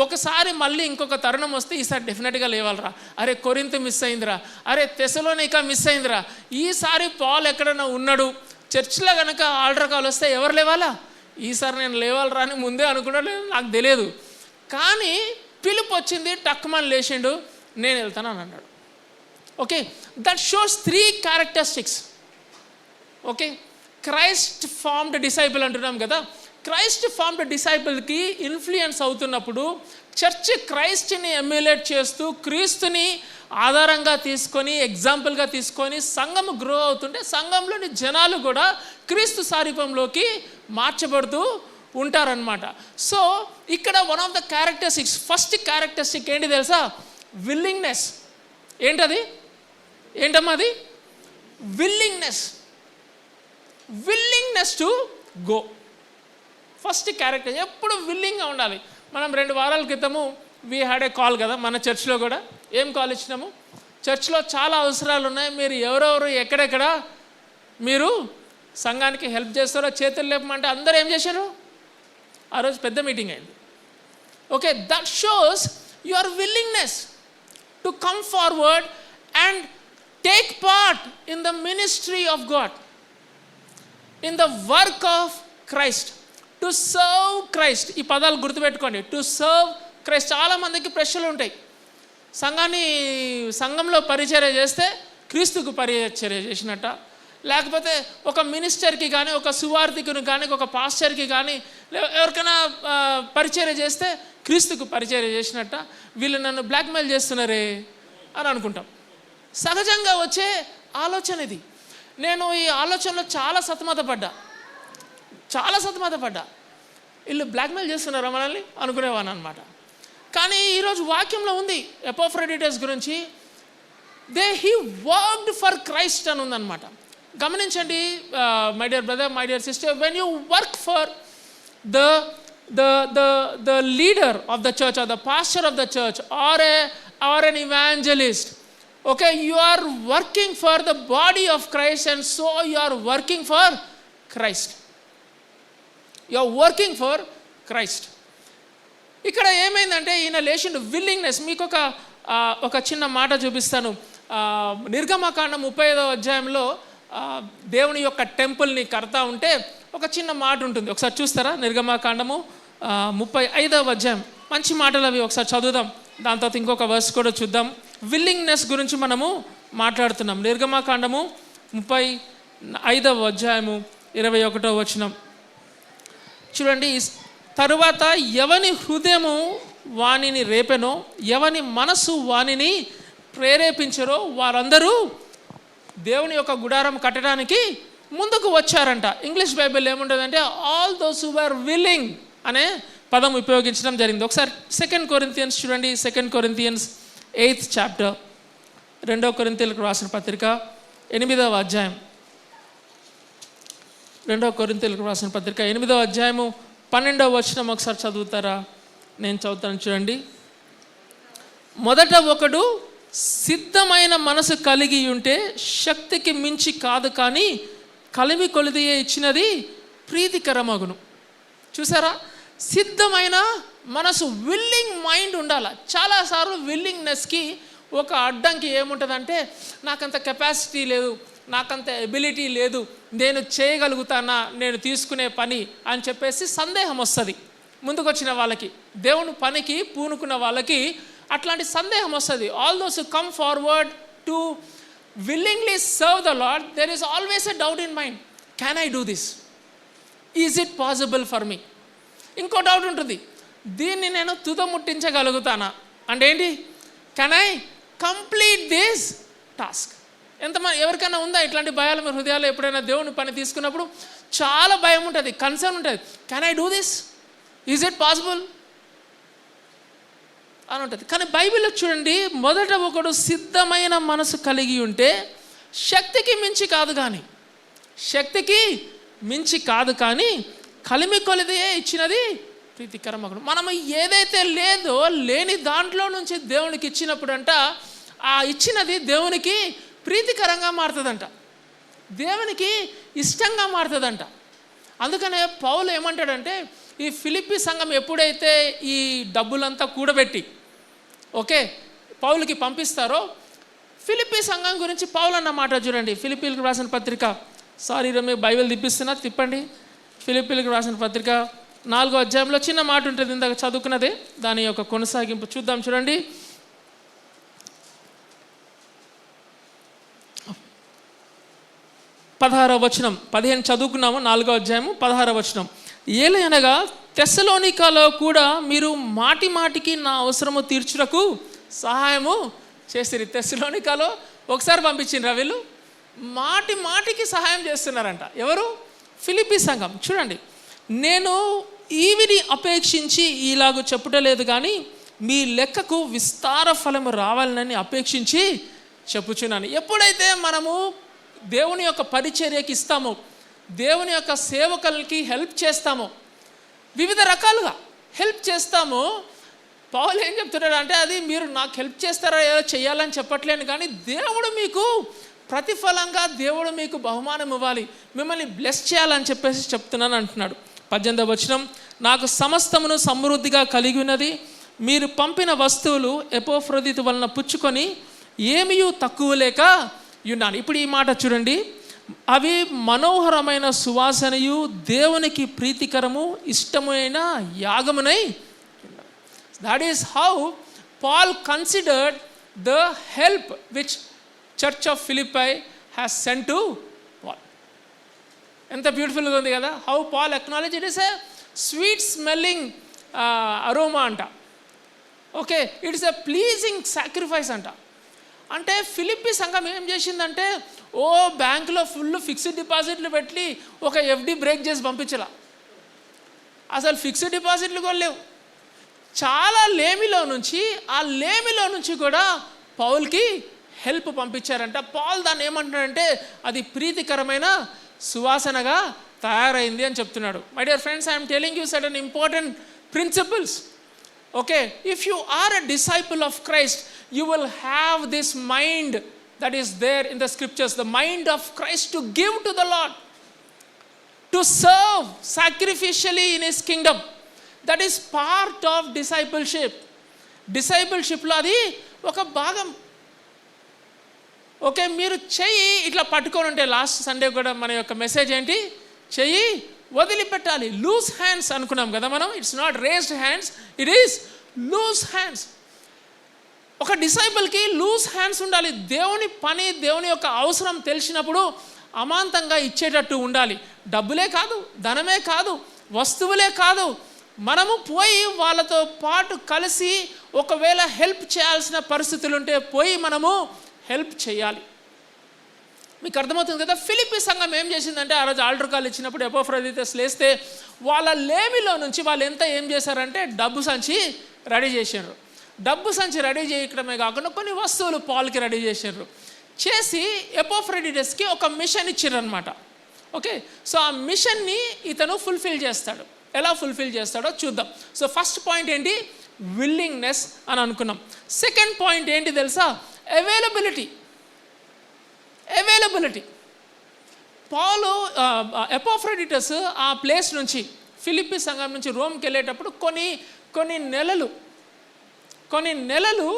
ఒకసారి మళ్ళీ ఇంకొక తరుణం వస్తే ఈసారి డెఫినెట్గా లేవాలరా. అరే కొరింథు మిస్ అయిందిరా, అరే తెసలోనిక మిస్ అయిందిరా, ఈసారి పాల్ ఎక్కడైనా ఉన్నాడు, చర్చ్లో కనుక ఆల్టర్ కాల్ వస్తే ఎవరు లేవాలా? ఈసారి నేను లేవాలరా అని ముందే అనుకున్నాడు, నాకు తెలియదు. కానీ పిలుపు వచ్చింది, టక్మని లేచిండు, నేను వెళ్తాను అని అన్నాడు. Okay, that shows 3 characteristics. Okay, Christ formed disciple అంటున్నాం కదా. క్రైస్ట్ ఫార్మ్డ్ డిసైపుల్కి ఇన్ఫ్లుయెన్స్ అవుతున్నప్పుడు చర్చ్ క్రైస్ట్ని ఎమ్యులేట్ చేస్తూ క్రీస్తుని ఆధారంగా తీసుకొని ఎగ్జాంపుల్గా తీసుకొని సంఘం గ్రో అవుతుంటే సంఘంలోని జనాలు కూడా క్రీస్తు సారూప్యంలోకి మార్చబడుతూ ఉంటారనమాట. సో ఇక్కడ one of the characteristics, first characteristic ఏంటి తెలుసా? విల్లింగ్నెస్. ఏంటమ్మా అది? Willingness to go. First character ఎప్పుడు విల్లింగ్గా ఉండాలి. మనం 2 వారాల క్రితము వీ హ్యాడ్ ఏ కాల్ కదా మన చర్చ్లో కూడా. ఏం కాల్ ఇచ్చినాము? చర్చ్లో చాలా అవసరాలు ఉన్నాయి, మీరు ఎవరెవరు ఎక్కడెక్కడ మీరు సంఘానికి హెల్ప్ చేస్తారో చేతులు లేపమంటే అందరూ ఏం చేశారు? ఆ రోజు పెద్ద మీటింగ్ అయింది. Okay, that shows your willingness to come forward and take part in the ministry of God, in the work of Christ, to serve Christ. ఈ పదాలు గుర్తుపెట్టుకోండి, టు సర్వ్ క్రైస్ట్. చాలామందికి ప్రశ్నలు ఉంటాయి. సంఘంలో పరిచర్య చేస్తే క్రీస్తుకు పరిచర్య చేసినట్ట, లేకపోతే ఒక మినిస్టర్కి కానీ ఒక సువార్థికుని కానీ ఒక పాస్టర్కి కానీ ఎవరికైనా పరిచర్య చేస్తే క్రీస్తుకు పరిచర్య చేసినట్ట, వీళ్ళు నన్ను బ్లాక్మెయిల్ చేస్తున్నారే అని అనుకుంటాం. సహజంగా వచ్చే ఆలోచన ఇది. నేను ఈ ఆలోచనలో చాలా సతమతపడ్డా. వీళ్ళు బ్లాక్మెయిల్ చేస్తున్నారా మనల్ని అనుకునేవాను అనమాట. కానీ ఈరోజు వాక్యంలో ఉంది ఎపాఫ్రోడిటస్ గురించి. హీ వర్క్డ్ ఫర్ క్రైస్ట్ అని ఉందన్నమాట. గమనించండి my dear brother, my dear sister, when you work for the leader of the church or the pastor of the church or an evangelist, okay, you are working for the body of Christ, and so you are working for Christ. You are working for Christ. ఇక్కడ ఏమైందంటే ఈయన లేచిండు, willingness. మీకు ఒక చిన్న మాట చూపిస్తాను. నిర్గమకాండం 35వ అధ్యాయంలో దేవుని యొక్క టెంపుల్ని కడతా ఉంటే ఒక చిన్న మాట ఉంటుంది. ఒకసారి చూస్తారా? నిర్గమకాండము 35వ అధ్యాయం. మంచి మాటలు అవి, ఒకసారి చదువుదాం. దాని తర్వాత ఇంకొక వర్స్ కూడా చూద్దాం. విల్లింగ్నెస్ గురించి మనము మాట్లాడుతున్నాం. నిర్గమకాండము 35వ అధ్యాయము 21వ వచనం చూడండి. తరువాత ఎవని హృదయము వానిని రేపెనో, ఎవని మనసు వానిని ప్రేరేపించరో వారందరూ దేవుని యొక్క గుడారం కట్టడానికి ముందుకు వచ్చారంట. ఇంగ్లీష్ బైబిల్ ఏముంటుందంటే all those who were willing అనే పదం ఉపయోగించడం జరిగింది. ఒకసారి 2 కొరింథియన్స్ చూడండి. 2 కొరింథియన్స్ 8th చాప్టర్, 2 కొరింథీయులకు రాసిన పత్రిక 8వ అధ్యాయం. 2 కొరింథీయులకు రాసిన పత్రిక 8వ అధ్యాయము 12వ వచనం ఒకసారి చదువుతారా? నేను చదువుతాను చూడండి. మొదట ఒకడు సిద్ధమైన మనసు కలిగి ఉంటే శక్తికి మించి కాదు, కానీ కలిమి కొలిదియే ఇచ్చినది ప్రీతికరమగును. చూసారా? సిద్ధమైన మనసు, విల్లింగ్ మైండ్ ఉండాలి. చాలాసార్లు విల్లింగ్నెస్కి ఒక అడ్డంకి ఏముంటుందంటే, నాకంత కెపాసిటీ లేదు, నాకంత ఎబిలిటీ లేదు, నేను చేయగలుగుతానా నేను తీసుకునే పని అని చెప్పేసి సందేహం వస్తుంది ముందుకు వచ్చిన వాళ్ళకి. దేవుని పనికి పూనుకున్న వాళ్ళకి అట్లాంటి సందేహం వస్తుంది. All those come forward to willingly serve the Lord, there is always a doubt in mind. Can I do this? Is it possible for me? ఇంకో డౌట్ ఉంటుంది, దీన్ని నేను తుదముట్టించగలుగుతానా అంటే ఏంటి? Can I complete this task? ఎవరికైనా ఉందా ఇట్లాంటి భయాలు మీ హృదయాలు? ఎప్పుడైనా దేవుని పని తీసుకున్నప్పుడు చాలా భయం ఉంటుంది, కన్సర్న్ ఉంటుంది. Can I do this? Is it possible అని ఉంటుంది. కానీ బైబిల్లో చూడండి, మొదట ఒకడు సిద్ధమైన మనసు కలిగి ఉంటే శక్తికి మించి కాదు కానీ కలిమి కొలిదియే ఇచ్చినది ప్రీతికరమగును. మనము ఏదైతే లేని దాంట్లో నుంచి దేవునికి ఇచ్చినప్పుడంట, ఆ ఇచ్చినది దేవునికి ప్రీతికరంగా మారుతుందంట, దేవునికి ఇష్టంగా మారుతుందంట. అందుకనే పౌలు ఏమంటాడంటే, ఈ ఫిలిప్పీ సంఘం ఎప్పుడైతే ఈ డబ్బులంతా కూడబెట్టి పౌలుకి పంపిస్తారో, ఫిలిప్పీ సంఘం గురించి పౌలు అన్న మాట చూడండి. ఫిలిప్పీలకు రాసిన పత్రిక, సారీ రమ్య బైబిల్ తిప్పిస్తున్నా, తిప్పండి. ఫిలిప్పీలకు రాసిన పత్రిక 4వ అధ్యాయంలో చిన్న మాట ఉంటుంది, ఇందాక చదువుకున్నదే, దాని యొక్క కొనసాగింపు చూద్దాం చూడండి. 16వ వచనం, 15 చదువుకున్నాము, 4వ అధ్యాయము 16వ వచనం. ఏలయనగా తెస్సలోనికలో కూడా మీరు మాటి మాటికి నా అవసరము తీర్చుటకు సహాయము చేసిరి. తెస్సలోనికలో ఒకసారి పంపించిండ్రా వీళ్ళు? మాటి మాటికి సహాయం చేస్తున్నారంట. ఎవరు? ఫిలిప్పీ సంఘం. చూడండి, నేను ఈవిని అపేక్షించి ఇలాగ చెప్పుటలేదు, కానీ మీ లెక్కకు విస్తార ఫలము రావాలని అపేక్షించి చెప్పుచున్నాను. ఎప్పుడైతే మనము దేవుని యొక్క పరిచర్యకి ఇస్తామో, దేవుని యొక్క సేవకులకి హెల్ప్ చేస్తామో, వివిధ రకాలుగా హెల్ప్ చేస్తామో, పౌలు ఏం చెప్తున్నాడు అంటే, అది మీరు నాకు హెల్ప్ చేస్తారా ఏదో చేయాలని చెప్పట్లేను, కానీ దేవుడు మీకు ప్రతిఫలంగా దేవుడు మీకు బహుమానం ఇవ్వాలి, మిమ్మల్ని బ్లెస్ చేయాలని చెప్పేసి చెప్తున్నాను అంటున్నాడు. 18వ వచనం, నాకు సమస్తమును సమృద్ధిగా కలిగి ఉన్నది, మీరు పంపిన వస్తువులు ఎపోఫ్రోదితు వలన పుచ్చుకొని ఏమీ తక్కువ లేక ఉన్నాను. ఇప్పుడు ఈ మాట చూడండి, అవి మనోహరమైన సువాసనయు దేవునికి ప్రీతికరము ఇష్టమైన యాగమునై. That is how Paul considered the help which church of Philippi has sent to Paul. ఎంత బ్యూటిఫుల్గా ఉంది కదా. How Paul acknowledge it is a sweet smelling aroma అంట. It is a pleasing sacrifice అంట. అంటే ఫిలిప్పీ సంఘం ఏం చేసిందంటే, బ్యాంకులో ఫుల్ ఫిక్స్డ్ డిపాజిట్లు పెట్టి ఒక ఎఫ్డి బ్రేక్ చేసి పంపించలా. అసలు ఫిక్స్డ్ డిపాజిట్లు కూడా లేవు. చాలా లేమిలో నుంచి కూడా పౌల్కి హెల్ప్ పంపించారంట. పౌల్ దాన్ని ఏమంటున్నాడంటే, అది ప్రీతికరమైన సువాసనగా తయారైంది అని చెప్తున్నాడు. My dear friends, I'm telling you certain important principles. if you are a disciple of Christ, you will have this mind that is there in the scriptures, the mind of Christ to give to the Lord, to serve sacrificially in his kingdom. That is part of discipleship. Discipleshipలో అది ఒక భాగం. మీరు చెయ్యి ఇట్లా పట్టుకొని ఉంటే, last Sunday కూడా మన యొక్క మెసేజ్ ఏంటి? చెయ్యి వదిలిపెట్టాలి, లూజ్ హ్యాండ్స్ అనుకున్నాం కదా మనం. It's not raised hands, it is loose hands. ఒక డిసైపుల్కి లూజ్ హ్యాండ్స్ ఉండాలి. దేవుని పని, దేవుని యొక్క అవసరం తెలిసినప్పుడు అమాంతంగా ఇచ్చేటట్టు ఉండాలి. డబ్బులే కాదు, ధనమే కాదు, వస్తువులే కాదు, మనము పోయి వాళ్ళతో పాటు కలిసి ఒకవేళ హెల్ప్ చేయాల్సిన పరిస్థితులు ఉంటే పోయి మనము హెల్ప్ చేయాలి. మీకు అర్థమవుతుంది కదా. ఫిలిప్పీ సంఘం ఏం చేసిందంటే ఆ రోజు ఆల్టర్ కాల్ ఇచ్చినప్పుడు ఎపోఫ్రోడిటస్ లేస్తే వాళ్ళ లేమిలో నుంచి వాళ్ళు ఏం చేశారంటే డబ్బు సంచి రెడీ చేశారు. డబ్బు సంచి రెడీ చేయడమే కాకుండా కొన్ని వస్తువులు పాల్కి రెడీ చేశారు. చేసి ఎపోఫ్రోడిటస్కి ఒక మిషన్ ఇచ్చారు అనమాట. ఓకే, సో ఆ మిషన్ని ఇతను ఫుల్ఫిల్ చేస్తాడు. ఎలా ఫుల్ఫిల్ చేస్తాడో చూద్దాం. సో ఫస్ట్ పాయింట్ ఏంటి? విల్లింగ్నెస్ అని అనుకున్నాం. సెకండ్ పాయింట్ ఏంటి తెలుసా? అవైలబిలిటీ. పాలు ఎపోఫ్రోడిటస్ ఆ ప్లేస్ నుంచి ఫిలిప్పీ సంఘం నుంచి రోమ్కి వెళ్ళేటప్పుడు కొన్ని నెలలు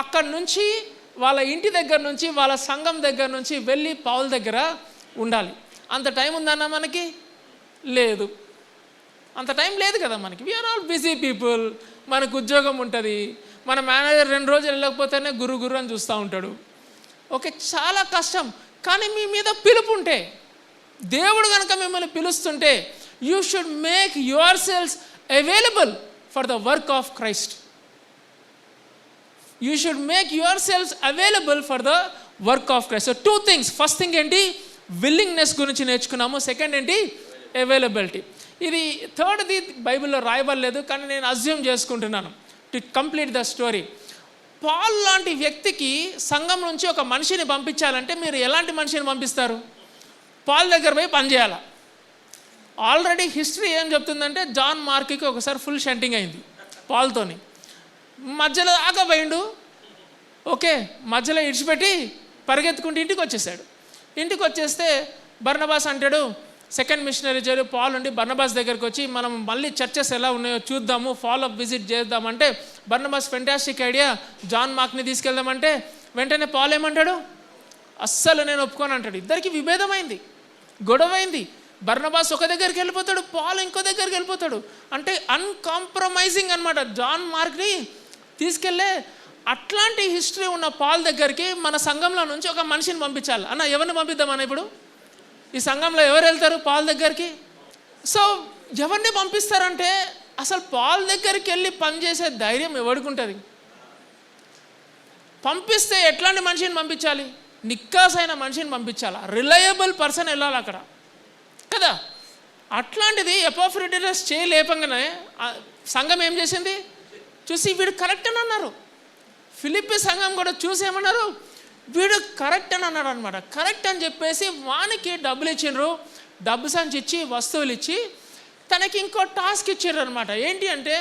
అక్కడి నుంచి వాళ్ళ ఇంటి దగ్గర నుంచి వాళ్ళ సంఘం దగ్గర నుంచి వెళ్ళి పౌలు దగ్గర ఉండాలి. అంత టైం ఉందన్నా మనకి? లేదు, అంత టైం లేదు కదా మనకి. We are all busy people. మనకు ఉద్యోగం ఉంటుంది, మన మేనేజర్ 2 రోజులు వెళ్ళకపోతేనే గురు అని చూస్తూ ఉంటాడు. ఓకే, చాలా కష్టం. కానీ మీ మీద పిలుపు ఉంటే, దేవుడు కనుక మిమ్మల్ని పిలుస్తుంటే, you should make your selves available for the work of Christ. You should make your selves available for the work of Christ. So 2 things. First thing ఏంటి? విల్లింగ్నెస్ గురించి నేర్చుకున్నాము. సెకండ్ ఏంటి? అవైలబిలిటీ. ఇది థర్డ్ది బైబిల్లో రాయబడలేదు, కానీ నేను అజ్యూమ్ చేసుకుంటున్నాను to complete the story. Paul లాంటి వ్యక్తికి సంఘం నుంచి ఒక మనిషిని పంపించాలంటే మీరు ఎలాంటి మనిషిని పంపిస్తారు? పాల్ దగ్గర పోయి పనిచేయాలా? ఆల్రెడీ హిస్టరీ ఏం చెప్తుందంటే జాన్ మార్క్కి ఒకసారి ఫుల్ షంటింగ్ అయింది పాల్తోని. మధ్యలో దాకా పోయిండు. ఓకే, మధ్యలో ఇడిచిపెట్టి పరిగెత్తుకుంటూ ఇంటికి వచ్చేసాడు. ఇంటికి వచ్చేస్తే బర్నబాస్ అంటాడు, సెకండ్ మిషనరీ చేరు పాల్ ఉండి బర్నబాస్ దగ్గరికి వచ్చి మనం మళ్ళీ చర్చెస్ ఎలా ఉన్నాయో చూద్దాము, ఫాలోఅప్ విజిట్ చేద్దామంటే బర్నబాస్ ఫెంటాస్టిక్ ఐడియా, జాన్ మార్క్ని తీసుకెళ్దామంటే వెంటనే పాల్ ఏమంటాడు? అస్సలు నేను ఒప్పుకోను అంటాడు. ఇద్దరికి విభేదమైంది, గొడవైంది. బర్నబాస్ ఒక దగ్గరికి వెళ్ళిపోతాడు, పాల్ ఇంకో దగ్గరికి వెళ్ళిపోతాడు. అంటే అన్కాంప్రమైజింగ్ అనమాట. జాన్ మార్క్ని తీసుకెళ్ళే అట్లాంటి హిస్టరీ ఉన్న పాల్ దగ్గరికి మన సంఘంలో నుంచి ఒక మనిషిని పంపించాలి. అన్న ఎవరిని పంపిద్దామన్న? ఇప్పుడు ఈ సంఘంలో ఎవరు వెళ్తారు పాల్ దగ్గరికి? సో ఎవరిని పంపిస్తారంటే అసలు పాల్ దగ్గరికి వెళ్ళి పనిచేసే ధైర్యం ఎవరికి ఉంటుంది? పంపిస్తే ఎట్లాంటి మనిషిని పంపించాలి? నిక్కాసైన మనిషిని పంపించాలా, రిలయబుల్ పర్సన్ వెళ్ళాలి అక్కడ కదా. అట్లాంటిది ఎపోఫ్రోడిటస్ చేయలేపంగానే సంఘం ఏం చేసింది? చూసి వీడు కరెక్ట్ అని అన్నారు. ఫిలిప్పీ సంఘం కూడా చూసి ఏమన్నారు? వీడు కరెక్ట్ అని అన్నాడు అనమాట. కరెక్ట్ అని చెప్పేసి వానికి డబ్బులు ఇచ్చిండ్రు. డబ్బు సంచి ఇచ్చి వస్తువులు ఇచ్చి తనకి ఇంకో టాస్క్ ఇచ్చారు అనమాట. ఏంటి అంటే,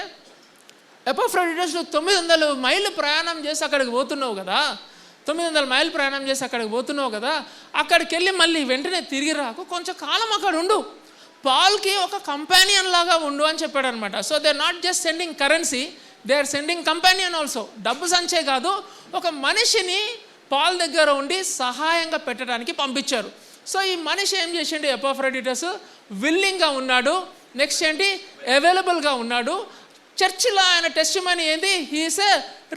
ఎపోఫ్రోడిటస్ 900 మైళ్ళు ప్రయాణం చేసి అక్కడికి పోతున్నావు కదా, 900 మైళ్ళు ప్రయాణం చేసి అక్కడికి పోతున్నావు కదా, అక్కడికి వెళ్ళి మళ్ళీ వెంటనే తిరిగి రాకు, కొంచెం కాలం అక్కడ ఉండు, పాల్కి ఒక కంపానియన్ లాగా ఉండు అని చెప్పాడు అనమాట. So they are not just sending currency, they are sending companion also. డబ్బు సంచే కాదు, ఒక మనిషిని పాల్ దగ్గర ఉండి సహాయంగా పెట్టడానికి పంపించారు. సో ఈ మనిషి ఏం చేసిండు? ఎపోఫ్రోడిటస్ విల్లింగ్గా ఉన్నాడు. నెక్స్ట్ ఏంటి? అవైలబుల్గా ఉన్నాడు. చర్చిలో ఆయన టెస్టిమనీ ఏంది? He is a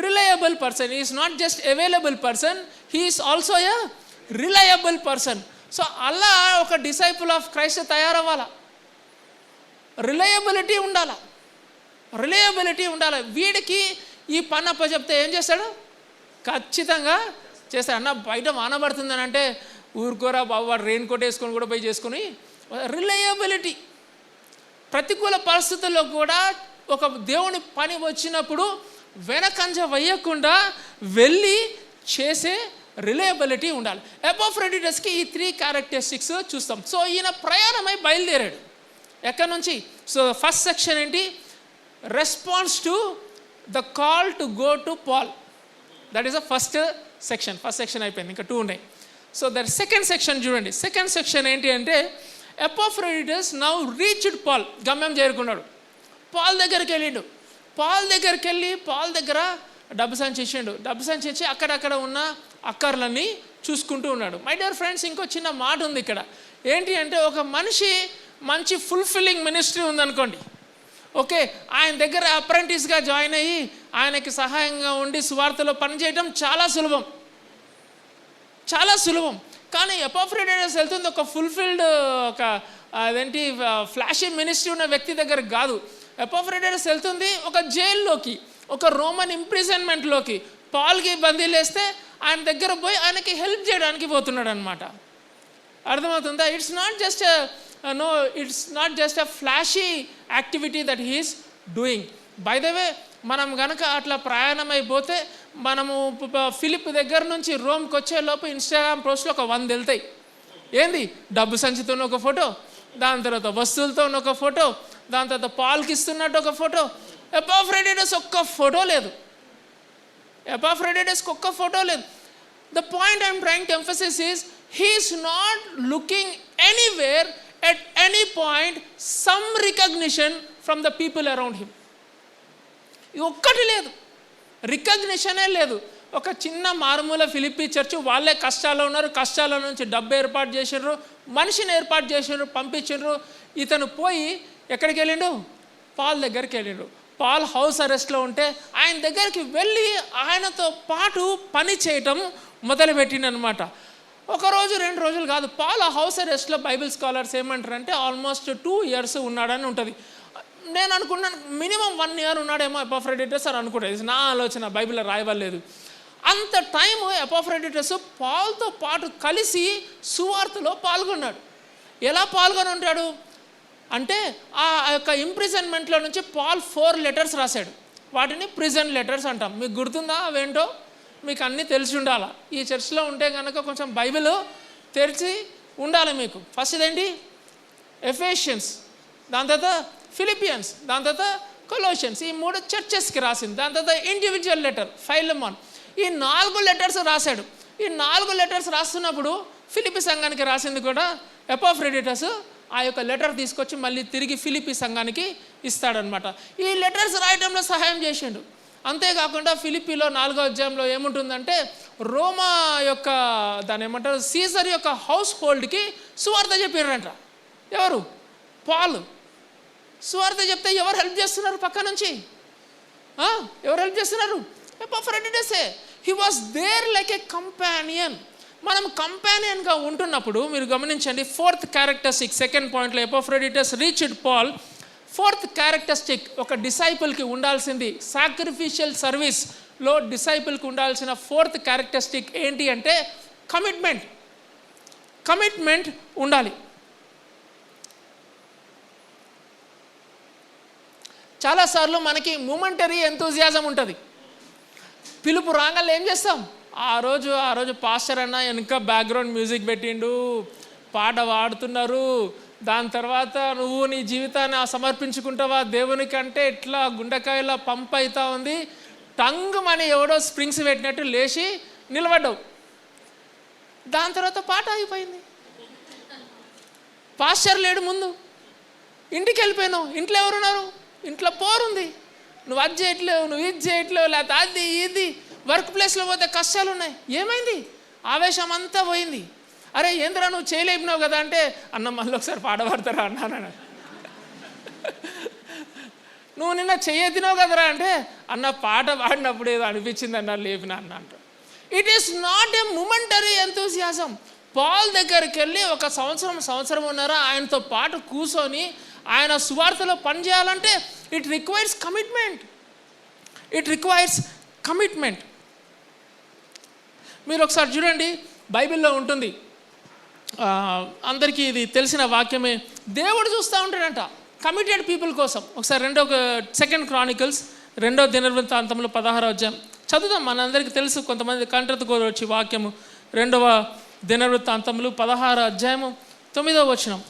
reliable person. He is not just available person, he is also a reliable person. So అలా ఒక డిసైపుల్ ఆఫ్ క్రైస్ట్ తయారవ్వాలా. రిలయబిలిటీ ఉండాలి. వీడికి ఈ పని అప్పచెప్తే ఏం చేస్తాడు? ఖచ్చితంగా చేస్తాడు. అన్న బయట వాన పడుతుందని అంటే ఊరుకోరా బాబు, వాడు రెయిన్ కోట్ వేసుకొని కూడా పోయి చేసుకొని. రిలయబిలిటీ. ప్రతికూల పరిస్థితుల్లో కూడా ఒక దేవుని పని వచ్చినప్పుడు వెనకంజ వేయకుండా వెళ్ళి చేసే రిలయబిలిటీ ఉండాలి. ఎపోఫ్రోడిటస్కి ఈ 3 క్యారెక్టరిస్టిక్స్ చూస్తాం. సో ఈయన ప్రయాణమై బయలుదేరాడు. ఎక్కడి నుంచి? సో ఫస్ట్ సెక్షన్ ఏంటి? Response to the call to go to Paul. That is the first section అయిపోయింది, ఇంకా 2 ఉన్నాయి. సో దట్ సెకండ్ సెక్షన్ చూడండి. సెకండ్ సెక్షన్ ఏంటి అంటే, ఎపోఫ్రోడిటస్ నౌ రీచ్డ్ పాల్. గమ్యం చేరుకున్నాడు. పాల్ దగ్గరికి వెళ్ళిండు. పాల్ దగ్గర డబ్బు సంచి ఇచ్చిండు. డబ్బు సంచి ఇచ్చి అక్కడక్కడ ఉన్న అక్కర్లన్నీ చూసుకుంటూ ఉన్నాడు. మై డియర్ ఫ్రెండ్స్, ఇంకో చిన్న మాట ఉంది ఇక్కడ. ఏంటి అంటే, ఒక మనిషి మంచి ఫుల్ఫిల్లింగ్ మినిస్ట్రీ ఉందనుకోండి, ఓకే, ఆయన దగ్గర అప్రెంటిస్గా జాయిన్ అయ్యి ఆయనకి సహాయంగా ఉండి సువార్తలో పనిచేయడం చాలా సులభం. కానీ ఎపోఫ్రోడిటస్ వెళ్తుంది ఒక ఫుల్ఫిల్డ్, ఒక అదేంటి ఫ్లాషీ మినిస్ట్రీ ఉన్న వ్యక్తి దగ్గర కాదు. ఎపోఫ్రోడిటస్ వెళ్తుంది ఒక జైల్లోకి, ఒక రోమన్ ఇంప్రిజన్మెంట్లోకి. పాల్కి బందీలేస్తే ఆయన దగ్గర పోయి ఆయనకి హెల్ప్ చేయడానికి పోతున్నాడు అనమాట. అర్థమవుతుందా? It's not just a flashy activity that he's doing. By the way, మనం కనుక అట్లా ప్రయాణం అయిపోతే మనము ఫిలిప్ దగ్గర నుంచి రోమ్కి వచ్చేలోపు ఇన్స్టాగ్రామ్ పోస్ట్లో ఒక 100 వెళ్తాయి. ఏంది? డబ్బు సంచితో ఒక ఫోటో, దాని తర్వాత వస్తువులతో ఒక ఫోటో, దాని తర్వాత పాల్కి ఇస్తున్నట్టు ఒక ఫోటో. ఎపాఫ్రోడిటస్ ఒక్క ఫోటో లేదు. ఎపాఫ్రోడిటస్కి ఒక్క ఫోటో లేదు. The point I'm trying to emphasis is he is not looking anywhere at any point some recognition from the people around him. ఒక్కటి లేదు, రికగ్నిషనే లేదు. ఒక చిన్న మారుమూల ఫిలిప్పీ చర్చ్, వాళ్ళే కష్టాల్లో ఉన్నారు, కష్టాల నుంచి డబ్బు ఏర్పాటు చేసినారు, మనిషిని ఏర్పాటు చేసినారు, పంపించారు. ఇతను పోయి ఎక్కడికి వెళ్ళిండు? పాల్ దగ్గరికి వెళ్ళిండు. పాల్ హౌస్ అరెస్ట్లో ఉంటే ఆయన దగ్గరికి వెళ్ళి ఆయనతో పాటు పని చేయటం మొదలుపెట్టిండనమాట. ఒకరోజు 2 రోజులు కాదు. పాల్ హౌస్ అరెస్ట్లో బైబిల్ స్కాలర్స్ ఏమంటారంటే ఆల్మోస్ట్ 2 years ఉన్నాడని ఉంటుంది. నేను అనుకున్నాను మినిమం 1 year ఉన్నాడేమో ఎపాఫ్రోడిటస్ అని అనుకుంటాను. ఇది నా ఆలోచన, బైబిల్లో రాయవలేదు. అంత టైము ఎపాఫ్రోడిటస్ పాల్తో పాటు కలిసి సువార్తలో పాల్గొన్నాడు. ఎలా పాల్గొని ఉంటాడు అంటే, ఆ యొక్క ఇంప్రిజన్మెంట్లో నుంచి పాల్ 4 letters రాశాడు. వాటిని ప్రిజన్ లెటర్స్ అంటాం. మీకు గుర్తుందా అవేంటో? మీకు అన్నీ తెలిసి ఉండాలా. ఈ చర్చ్లో ఉంటే కనుక కొంచెం బైబిల్ తెరిచి ఉండాలి మీకు. ఫస్ట్ ఇదేంటి? ఎఫేషియన్స్, దాని తర్వాత ఫిలిపియన్స్, దాని తర్వాత కొలోషియన్స్. ఈ 3 చర్చెస్కి రాసింది. దాని తర్వాత ఇండివిజువల్ లెటర్ ఫైలెమాన్. ఈ 4 letters రాశాడు. ఈ 4 letters రాస్తున్నప్పుడు ఫిలిప్పీ సంఘానికి రాసింది కూడా ఎపాఫ్రోడిటస్ ఆ యొక్క లెటర్ తీసుకొచ్చి మళ్ళీ తిరిగి ఫిలిప్పీ సంఘానికి ఇస్తాడనమాట. ఈ లెటర్స్ రాయడంలో సహాయం చేసిండు. అంతేకాకుండా ఫిలిప్పీలో 4వ అధ్యాయంలో ఏముంటుందంటే, రోమా యొక్క దాని ఏమంటారు, సీజర్ యొక్క హౌస్ హోల్డ్కి సువార్త చెప్పారంట. ఎవరు? పాల్. సువార్త చెప్తే ఎవరు హెల్ప్ చేస్తున్నారు? పక్క నుంచి ఎవరు హెల్ప్ చేస్తున్నారు? ఎపాఫ్రోడిటసే. He was there like a companion. మనం కంపానియన్గా ఉంటున్నప్పుడు మీరు గమనించండి, 4th characteristic, 2nd పాయింట్లో ఎపాఫ్రోడిటస్ రీచ్డ్ పాల్. 4th characteristic ఒక డిసైపుల్కి ఉండాల్సింది, సాక్రిఫిషియల్ సర్వీస్లో డిసైపుల్కి ఉండాల్సిన 4th characteristic ఏంటి అంటే కమిట్మెంట్. కమిట్మెంట్ ఉండాలి. చాలాసార్లు మనకి మొమెంటరీ ఎంతూజియాజం ఉంటుంది. పిలుపు రాగానే ఏం చేస్తాం? ఆ రోజు పాస్టర్ అన్న వెనుక బ్యాక్గ్రౌండ్ మ్యూజిక్ పెట్టిండు, పాట పాడుతున్నారు, దాని తర్వాత నువ్వు నీ జీవితాన్ని సమర్పించుకుంటావా దేవునికి అంటే ఇట్లా గుండెకాయలా పంప్ అవుతా ఉంది, టంగ్ మని ఎవడో స్ప్రింగ్స్ పెట్టినట్టు లేచి నిలబడ్డావు. దాని తర్వాత పాట అయిపోయింది. పాస్టర్ లేడు ముందు, ఇంటికి వెళ్ళిపోయినావు. ఇంట్లో ఎవరున్నారు? ఇంట్లో పోరుంది. నువ్వు అది చేయట్లేవు, నువ్వు ఇది చేయట్లేవు, లేకపోతే అది ఇది. వర్క్ ప్లేస్లో పోతే కష్టాలు ఉన్నాయి. ఏమైంది? ఆవేశం అంతా పోయింది. అరే ఏంద్రా నువ్వు చేయలేపినావు కదా అంటే, అన్న మళ్ళీ ఒకసారి పాట పాడతారా అన్నాను. నువ్వు నిన్న చెయ్యెత్తినావు కదరా అంటే, అన్న పాట పాడినప్పుడు ఏదో అనిపించింది అన్న లేపినా అన్న అంట. It is not a momentary enthusiasm. Paul దగ్గరికి వెళ్ళి ఒక సంవత్సరం ఉన్నారా ఆయనతో పాటు కూర్చొని ఆయన సువార్తలో పనిచేయాలంటే ఇట్ రిక్వైర్స్ కమిట్మెంట్. మీరు ఒకసారి చూడండి, బైబిల్లో ఉంటుంది, అందరికీ ఇది తెలిసిన వాక్యమే. దేవుడు చూస్తూ ఉంటాడంట కమిటెడ్ పీపుల్ కోసం. ఒకసారి 2 Chronicles 2వ దినవృత్తాంతంలో 16వ అధ్యాయం చదువుదాం. మనందరికీ తెలుసు, కొంతమంది కంటత కూడా వచ్చి వాక్యము. 2వ దినవృత్తాంతంలో 16వ అధ్యాయము 9వ వచనం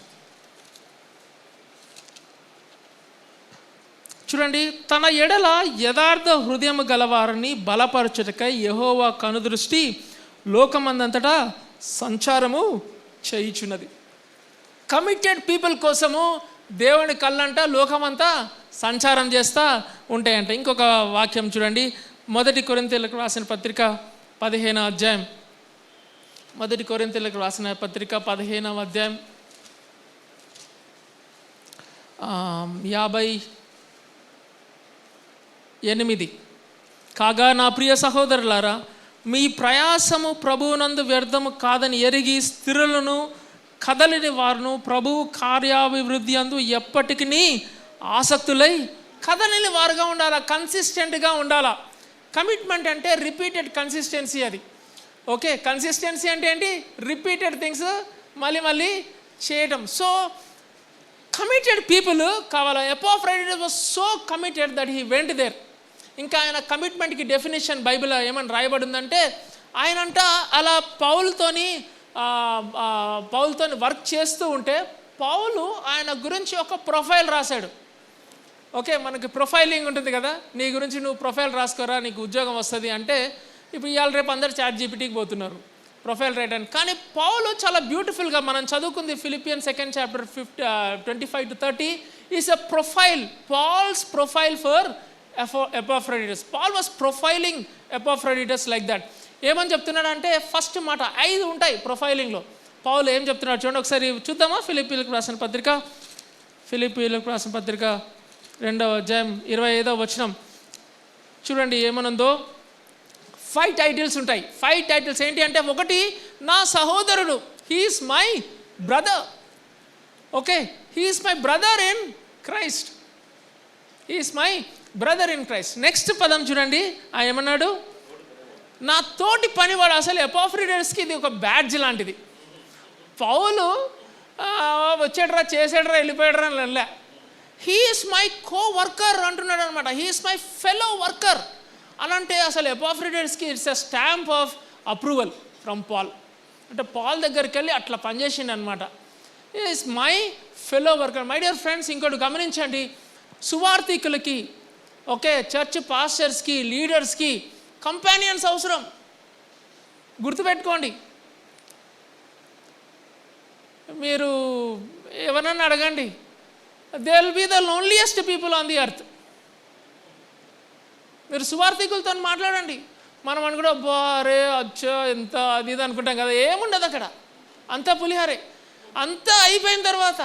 చూడండి. తన ఎడల యథార్థ హృదయము గలవారిని బలపరచుటకై యెహోవా కనుదృష్టి లోకమందంతటా సంచారము చేయుచున్నది. కమిటెడ్ పీపుల్ కోసము దేవుని కళ్ళంట లోకమంతా సంచారం చేస్తూ ఉంటాయంట. ఇంకొక వాక్యం చూడండి, 1 కొరింథీయులకు రాసిన పత్రిక 15వ అధ్యాయం. 1 కొరింథీయులకు రాసిన పత్రిక 15వ అధ్యాయం 58. కాగా నా ప్రియ సహోదరులారా, మీ ప్రయాసము ప్రభువునందు వ్యర్థము కాదని ఎరిగి స్థిరులను కదలిని వారును ప్రభువు కార్యాభివృద్ధి అందు ఎప్పటికీ ఆసక్తులై కదలిని వారుగా ఉండాలా, కన్సిస్టెంట్గా ఉండాలా. కమిట్మెంట్ అంటే రిపీటెడ్ కన్సిస్టెన్సీ. అది ఓకే. కన్సిస్టెన్సీ అంటే ఏంటి? రిపీటెడ్ థింగ్స్ మళ్ళీ చేయటం. సో కమిటెడ్ పీపుల్ కావాలి. Epaphroditus was so committed that he went there. ఇంకా ఆయన కమిట్మెంట్కి డెఫినేషన్ బైబిల్ ఏమని రాయబడి ఉందంటే, ఆయనంట అలా పౌలుతోని వర్క్ చేస్తూ ఉంటే పౌలు ఆయన గురించి ఒక ప్రొఫైల్ రాశాడు. ఓకే, మనకి ప్రొఫైలింగ్ ఉంటుంది కదా, నీ గురించి నువ్వు ప్రొఫైల్ రాసుకోరా నీకు ఉద్యోగం వస్తుంది అంటే, ఇప్పుడు ఇవాళ రేపు అందరు ChatGPTకి పోతున్నారు ప్రొఫైల్ రైటర్ని. కానీ పౌలు చాలా బ్యూటిఫుల్గా మనం చదువుకుంది Philippians 2nd chapter 25-30 is a profile, Paul's profile for Epaphroditus. Paul was profiling Epaphroditus like that. ఏమని చెప్తున్నాడు అంటే, ఫస్ట్ మాట 5 ఉంటాయి ప్రొఫైలింగ్లో. పౌలు ఏం చెప్తున్నాడు చూడండి ఒకసారి చూద్దామా. ఫిలిప్పీలకు రాసిన పత్రిక 2వ అధ్యాయం 25వ వచనం చూడండి ఏమనుందో. 5 టైటిల్స్ ఉంటాయి. 5 టైటిల్స్ ఏంటి అంటే, ఒకటి నా సహోదరుడు, he is my brother. Okay, he is my brother in Christ, he is my brother in Christ. Next పదం చూడండి, ఏమన్నాడు, నా తోటి పనివాడు. అసలు ఎపాఫ్రోడిటస్కి ఇది ఒక బ్యాడ్జ్ లాంటిది. పౌలు వచ్చాడరా చేసాడరా వెళ్ళిపోయాడరా లే, హీఈస్ మై కో వర్కర్ అంటున్నాడు అనమాట. హీఈస్ మై ఫెలో వర్కర్ అనంటే అసలు ఎపాఫ్రోడిటస్కి it's a stamp of approval from Paul. అంటే పాల్ దగ్గరికి వెళ్ళి అట్లా పనిచేసిండు అనమాట. Is my fellow worker. My dear friends, ఇంకోటి గమనించండి, సువార్థికులకి, ఓకే, చర్చ్ పాస్టర్స్కి, లీడర్స్కి కంపానియన్స్ అవసరం. గుర్తుపెట్టుకోండి. మీరు ఎవరన్నా అడగండి, they will be the loneliest people on the earth. మీరు సువార్థికులతో మాట్లాడండి. మనం అనుకుంటే అరే అచ్చో ఎంత అది ఇది అనుకుంటాం కదా, ఏముండదు అక్కడ, అంతా పులిహారే. అంతా అయిపోయిన తర్వాత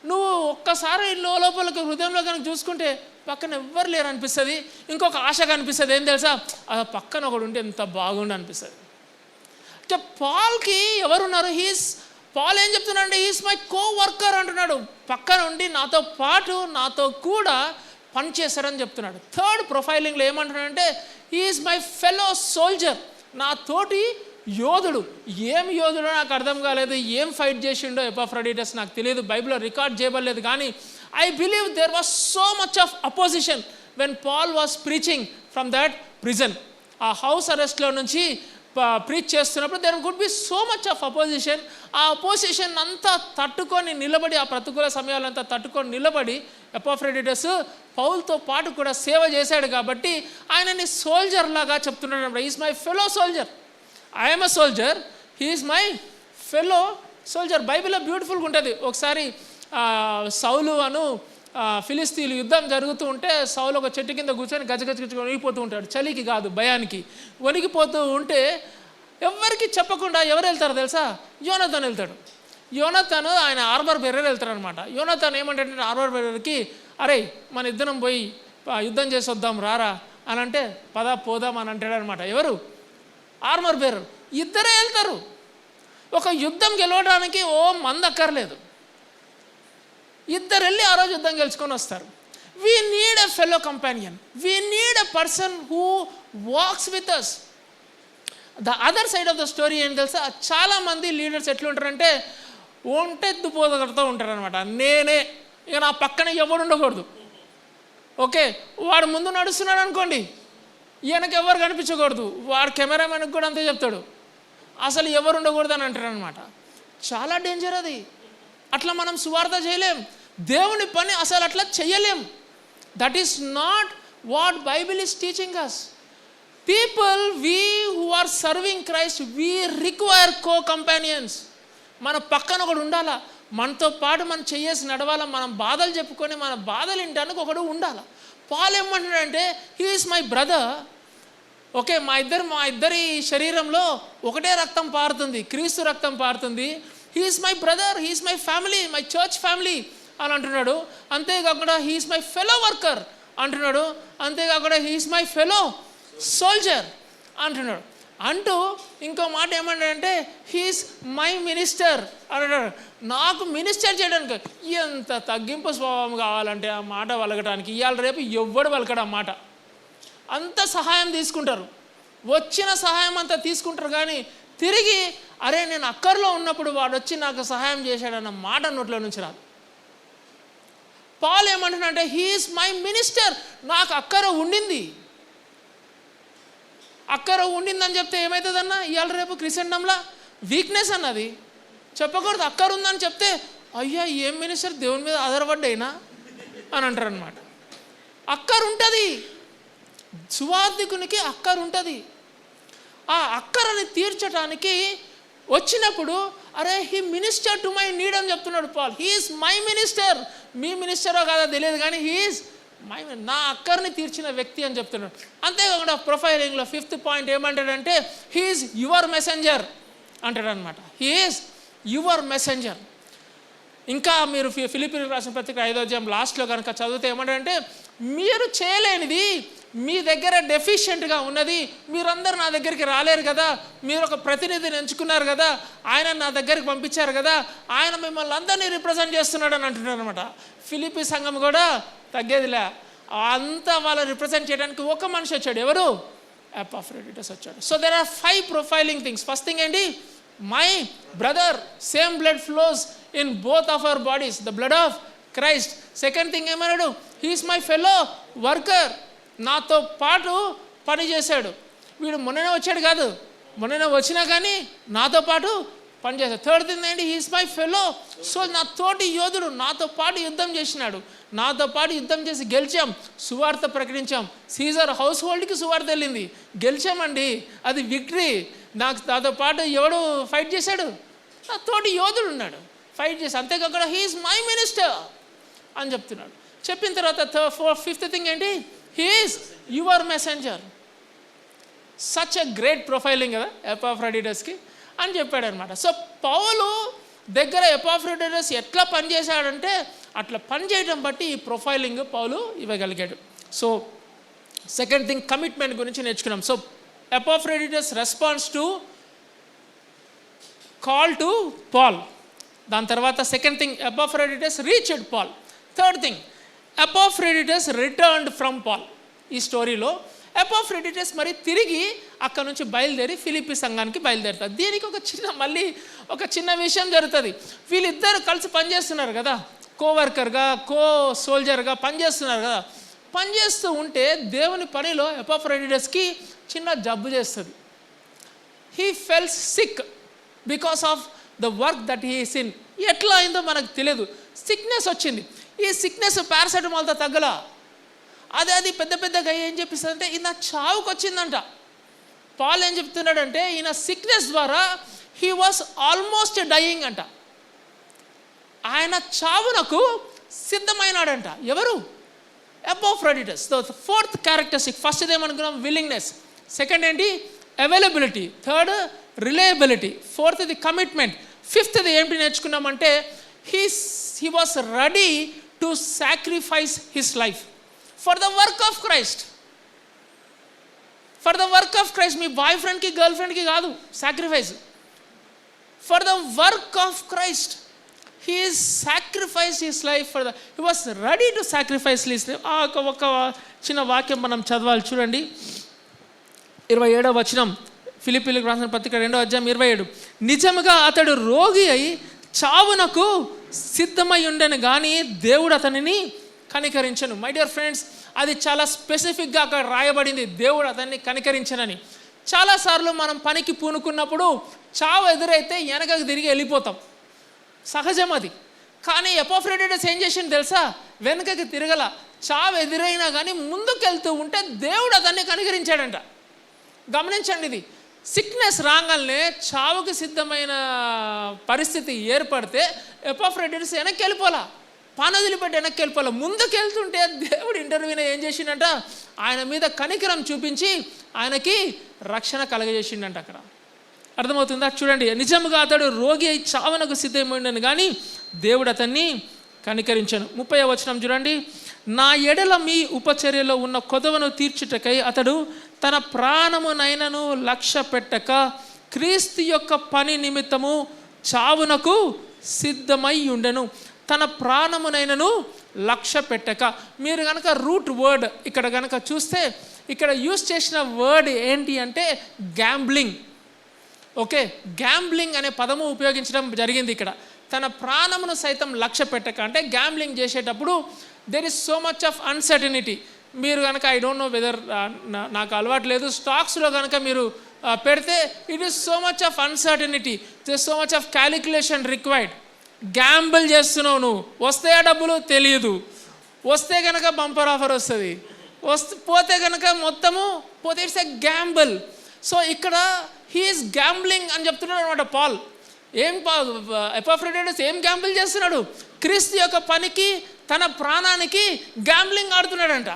నువ్వు ఒక్కసారి లోపలికి హృదయంలో కనుక చూసుకుంటే పక్కన ఎవ్వరు లేరు అనిపిస్తుంది. ఇంకొక ఆశ కనిపిస్తుంది, ఏం తెలుసా, పక్కన ఒకడు ఉంటే ఎంత బాగుండు అనిపిస్తుంది. అంటే పాల్కి ఎవరున్నారు, పాల్ ఏం చెప్తున్నాడు, హీస్ మై కో వర్కర్ అంటున్నాడు. పక్కన ఉండి నాతో పాటు నాతో కూడా పనిచేస్తారని చెప్తున్నాడు. 3rd ప్రొఫైలింగ్లో ఏమంటున్నాడంటే, హీఈస్ మై ఫెలో సోల్జర్, నా తోటి యోధుడు. ఏం యోధుడో నాకు అర్థం కాలేదు, ఏం ఫైట్ చేసిండో ఎపాఫ్రోడిటస్ నాకు తెలియదు, బైబిల్లో రికార్డ్ చేయబడలేదు. కానీ I believe there was so much of opposition when Paul was preaching from that prison. ఆ హౌస్ అరెస్ట్లో నుంచి ప్రీచ్ చేస్తున్నప్పుడు there could be so much of opposition. ఆ అపోజిషన్ అంతా తట్టుకొని నిలబడి, ఆ ప్రతికూల సమయాలంతా తట్టుకొని నిలబడి ఎపాఫ్రోడిటస్ పౌల్తో పాటు కూడా సేవ చేశాడు. కాబట్టి ఆయనని సోల్జర్ లాగా చెప్తున్నాడు అన్నమాట. Is my fellow soldier, I'm a soldier, he is my fellow soldier. బైబిల్లో బ్యూటిఫుల్గా ఉంటుంది. ఒకసారి సౌలు అను ఫిలిస్తీన్లు యుద్ధం జరుగుతూ ఉంటే సౌలు ఒక చెట్టు కింద కూర్చొని గజగజ వణిగిపోతూ ఉంటాడు. చలికి కాదు, భయానికి వణిగిపోతూ ఉంటే ఎవరికి చెప్పకుండా ఎవరు వెళ్తారో తెలుసా, యోనాతాన్ వెళ్తాడు. యోనాతాన్ ఆయన ఆర్మర్ బేరర్ వెళ్తాడు అనమాట. యోనాతాన్ ఏమంటాడంటే ఆర్మర్ బేరర్కి, అరే మన ఇద్దరం పోయి యుద్ధం చేసి వద్దాం రారా అని అంటే, పోదాం అని అంటాడు అనమాట. ఎవరు, ఆర్మర్ బేరర్. ఇద్దరే వెళ్తారు. ఒక యుద్ధం గెలవడానికి మంది అక్కర్లేదు, ఇద్దరు వెళ్ళి ఆ రోజు యుద్ధం గెలుచుకొని వస్తారు. We need a fellow companion, we need a person who walks with us. The other side of the story ఏం తెలుసా, చాలామంది లీడర్స్ ఎట్లుంటారంటే ఒంటెత్తుపోతూ ఉంటారనమాట. నేనే, ఇక నా పక్కన ఎవడు ఉండకూడదు. ఓకే, వాడు ముందు నడుస్తున్నాడు అనుకోండి, ఈయనకి ఎవరు కనిపించకూడదు. వాడు కెమెరామెన్కి కూడా అంతే చెప్తాడు, అసలు ఎవరు ఉండకూడదు అని అంటారు అనమాట. చాలా డేంజర్ అది. అట్లా మనం సువార్త చేయలేం, దేవుని పని అసలు అట్లా చేయలేం. That is not what Bible is teaching us. People we who are serving Christ, we require co companions. మన పక్కన ఒకడు ఉండాలా, మనతో పాటు మనం చేసి నడవాలా, మనం బాధలు చెప్పుకొని మన బాధలు వినడానికి ఒకడు ఉండాలా. పాల్ ఏమంటున్నాడంటే, he is my brother. Okay, మా ఇద్దరి శరీరంలో ఒకటే రక్తం పారుతుంది, క్రీస్తు రక్తం పారుతుంది. He is my brother, he is my family, my church family అని అంటున్నాడు. అంతేకాకుండా హీఈస్ మై ఫెలో వర్కర్ అంటున్నాడు. అంతేకాకుండా హీఈస్ మై ఫెలో సోల్జర్ అంటున్నాడు. అంటూ ఇంకో మాట ఏమన్నాడంటే, హీఈస్ మై మినిస్టర్ అంటున్నాడు. నాకు మినిస్టర్ చేయడానికి ఎంత తగ్గింపు స్వభావం కావాలంటే ఆ మాట వలకడానికి, ఇవాళ రేపు ఎవ్వడు వలకడు ఆ మాట. అంత సహాయం తీసుకుంటారు, వచ్చిన సహాయం అంతా తీసుకుంటారు, కానీ తిరిగి అరే నేను అక్కర్లో ఉన్నప్పుడు వాడు వచ్చి నాకు సహాయం చేశాడన్న మాట నోట్లో నుంచి రాదు. పాల్ ఏమంటున్నాడంటే హీఈస్ మై మినిస్టర్. నాకు అక్కర ఉండింది, అక్కర ఉండిందని చెప్తే ఏమవుతుందన్నా? ఇవాళ రేపు క్రిస్టియన్డంలా వీక్నెస్ అన్నది చెప్పకూడదు. అక్కర ఉందని చెప్తే అయ్యా ఏం మినిస్టర్, దేవుని మీద ఆధారపడ్డాయినా అని అంటారు అనమాట. అక్కర ఉంటుంది, సువార్థికునికి అక్కర ఉంటుంది. ఆ అక్కరని తీర్చడానికి వచ్చినప్పుడు అరే he minister to my need అని చెప్తున్నాడు పాల్. He is my minister. మీ మినిస్టరో కాదో తెలియదు కానీ హీఈస్ మై, నా అక్కర్ని తీర్చిన వ్యక్తి అని చెప్తున్నాడు. అంతేకాకుండా ప్రొఫైలింగ్లో 5th పాయింట్ ఏమంటాడంటే హీఈస్ యువర్ మెసెంజర్ అంటాడు అనమాట. He is your messenger. ఇంకా మీరు ఫిలిప్పీలకు రాసిన పత్రిక 5వ అధ్యాయం లాస్ట్లో కనుక చదివితే ఏమంటాడంటే మీరు చేయలేనిది మీ దగ్గర డెఫిషియెంట్గా ఉన్నది, మీరందరూ నా దగ్గరికి రాలేరు కదా, మీరు ఒక ప్రతినిధిని ఎంచుకున్నారు కదా, ఆయన నా దగ్గరికి పంపించారు కదా, ఆయన మిమ్మల్ని అందరినీ రిప్రజెంట్ చేస్తున్నాడు అని అంటున్నారు అనమాట. ఫిలిప్పీ సంఘం కూడా తగ్గేదిలే, అంతా వాళ్ళని రిప్రజెంట్ చేయడానికి ఒక మనిషి వచ్చాడు. ఎవరు? ఎపాఫ్రోడిటస్ వచ్చాడు. So there are 5 profiling things. First thing ఏంటి? My brother, same blood flows in both of our bodies, the blood of Christ. Second thing ఏమన్నాడు? He is my fellow worker. నాతో పాటు పని చేశాడు. వీడు మొన్ననే వచ్చాడు కాదు, మొన్ననే వచ్చినా కానీ నాతో పాటు పనిచేశాడు. థర్డ్ థింగ్ ఏంటి? He is my fellow. సో నా తోటి యోధుడు, నాతో పాటు యుద్ధం చేసినాడు, నాతో పాటు యుద్ధం చేసి గెలిచాం, సువార్త ప్రకటించాం. సీజర్ హౌస్ హోల్డ్కి సువార్త వెళ్ళింది, గెలిచామండి, అది విక్టరీ. నాతో పాటు ఎవడు ఫైట్ చేశాడు? నా తోటి యోధుడు ఉన్నాడు, ఫైట్ చేసి. అంతేకాకుండా హీఈస్ మై మినిస్టర్ అని చెప్తున్నాడు. చెప్పిన తర్వాత 5th థింగ్ ఏంటి? He is your messenger. Such a great profiling కదా ఎపాఫ్రోడిటస్కి అని చెప్పాడు అనమాట. సో పౌలు దగ్గర ఎపాఫ్రోడిటస్ ఎట్లా పనిచేశాడంటే అట్లా పనిచేయడం బట్టి ఈ ప్రొఫైలింగ్ పౌలు ఇవ్వగలిగాడు. సో సెకండ్ థింగ్ కమిట్మెంట్ గురించి నేర్చుకున్నాం. So Epaphroditus response to call to Paul. దాని తర్వాత second thing Epaphroditus reached Paul. Third thing Epaphroditus returned from Paul. ఈ స్టోరీలో ఎపాఫ్రోడిటస్ మరి తిరిగి అక్కడ నుంచి బయలుదేరి ఫిలిప్పీ సంఘానికి బయలుదేరుతారు. దీనికి ఒక చిన్న విషయం జరుగుతుంది. వీళ్ళిద్దరు కలిసి పనిచేస్తున్నారు కదా, కోవర్కర్గా సోల్జర్గా పనిచేస్తున్నారు కదా. పనిచేస్తూ ఉంటే దేవుని పనిలో ఎపాఫ్రోడిటస్కి చిన్న జబ్బు చేస్తుంది. He fells sick because of the work that he is in. ఎట్లా అయిందో మనకు తెలియదు, సిక్నెస్ వచ్చింది. ఈ సిక్నెస్ పారాసెటమాల్తో తగ్గల, అది పెద్దగా ఏం చెప్పిస్తుందంటే ఈయన చావుకు వచ్చిందంట. పాల్ ఏం చెప్తున్నాడంటే ఈయన సిక్నెస్ ద్వారా హీ వాస్ ఆల్మోస్ట్ డయింగ్ అంట. ఆయన చావునకు సిద్ధమైనాడంట. ఎవరు? ఎపాఫ్రోడిటస్. Fourth characteristic. ఫస్ట్ ఏమనుకున్నాం? విల్లింగ్నెస్. సెకండ్ ఏంటి? అవైలబిలిటీ. Third reliability. ఫోర్త్ది కమిట్మెంట్. ఫిఫ్త్ది ఏంటి నేర్చుకున్నామంటే he was ready to sacrifice his life for the work of Christ. For the work of Christ. మీ బాయ్ ఫ్రెండ్కి గర్ల్ ఫ్రెండ్కి కాదు sacrifice, for the work of Christ. he sacrificed his life for the, he was ready to sacrifice his life. ఒక చిన్న వాక్యం మనం చదవాలి చూడండి. 27వ వచనం, ఫిలిప్పీలకు రాసిన పత్రిక 2వ అధ్యాయం 27. నిజముగా అతడు రోగి అయి చావునకు సిద్ధమై ఉండను కానీ దేవుడు అతనిని కనికరించను. మై డియర్ ఫ్రెండ్స్, అది చాలా స్పెసిఫిక్గా అక్కడ రాయబడింది, దేవుడు అతన్ని కనికరించనని. చాలాసార్లు మనం పనికి పూనుకున్నప్పుడు చావు ఎదురైతే వెనకకు తిరిగి వెళ్ళిపోతాం, సహజం అది. కానీ ఎపాఫ్రోడిటస్ ఏం చేసింది తెలుసా? వెనకకి తిరగల. చావు ఎదురైనా కానీ ముందుకెళ్తూ ఉంటే దేవుడు అతన్ని కనికరించాడంట. గమనించండి, ఇది సిక్నెస్ రాగానే చావుకి సిద్ధమైన పరిస్థితి ఏర్పడితే ఎపాఫ్రోడిటస్ వెనక్కి వెళ్ళిపోలా, పని వదిలిపెట్టి వెనక్కి వెళ్ళిపోలా. ముందుకెళ్తుంటే దేవుడు ఇంటర్వ్యూని ఏం చేసిండంట? ఆయన మీద కనికరం చూపించి ఆయనకి రక్షణ కలగజేసిండంట. అక్కడ అర్థమవుతుందా? చూడండి, నిజంగా అతడు రోగి అయి చావునకు సిద్ధమైండను కానీ దేవుడు అతన్ని కనికరించను. 30వ వచనం చూడండి. నా ఎడల మీ ఉపచర్యలో ఉన్న కొదవను తీర్చుటకై అతడు తన ప్రాణమునైనను లక్ష్య పెట్టక క్రీస్తు యొక్క పని నిమిత్తము చావునకు సిద్ధమై ఉండెను. తన ప్రాణమునైనను లక్ష్య పెట్టక. మీరు కనుక రూట్ వర్డ్ ఇక్కడ కనుక చూస్తే ఇక్కడ యూజ్ చేసిన వర్డ్ ఏంటి అంటే గ్యాంబ్లింగ్. ఓకే, గ్యాంబ్లింగ్ అనే పదము ఉపయోగించడం జరిగింది ఇక్కడ. తన ప్రాణమును సైతం లక్ష్య పెట్టక, అంటే గ్యాంబ్లింగ్ చేసేటప్పుడు there is so much of uncertainty. మీరు కనుక ఐ డోంట్ నో వెదర్, నాకు అలవాటు లేదు, స్టాక్స్లో కనుక మీరు పెడితే it is so much of uncertainty, there is so much of calculation required. Gamble చేస్తున్నావు నువ్వు, వస్తే ఆ డబ్బులు తెలియదు, వస్తే కనుక బంపర్ ఆఫర్ వస్తుంది, పోతే కనుక మొత్తము పోతే, ఇట్స్ ఎ గ్యాంబుల్. సో ఇక్కడ హీఈస్ గ్యాంబ్లింగ్ అని చెప్తున్నాడు అనమాట పాల్. ఏం ఎపాఫ్రోడిటస్ ఏం గ్యాంబుల్ చేస్తున్నాడు? క్రీస్తు యొక్క పనికి, తన ప్రాణానికి గ్యాంబ్లింగ్ ఆడుతున్నాడంట.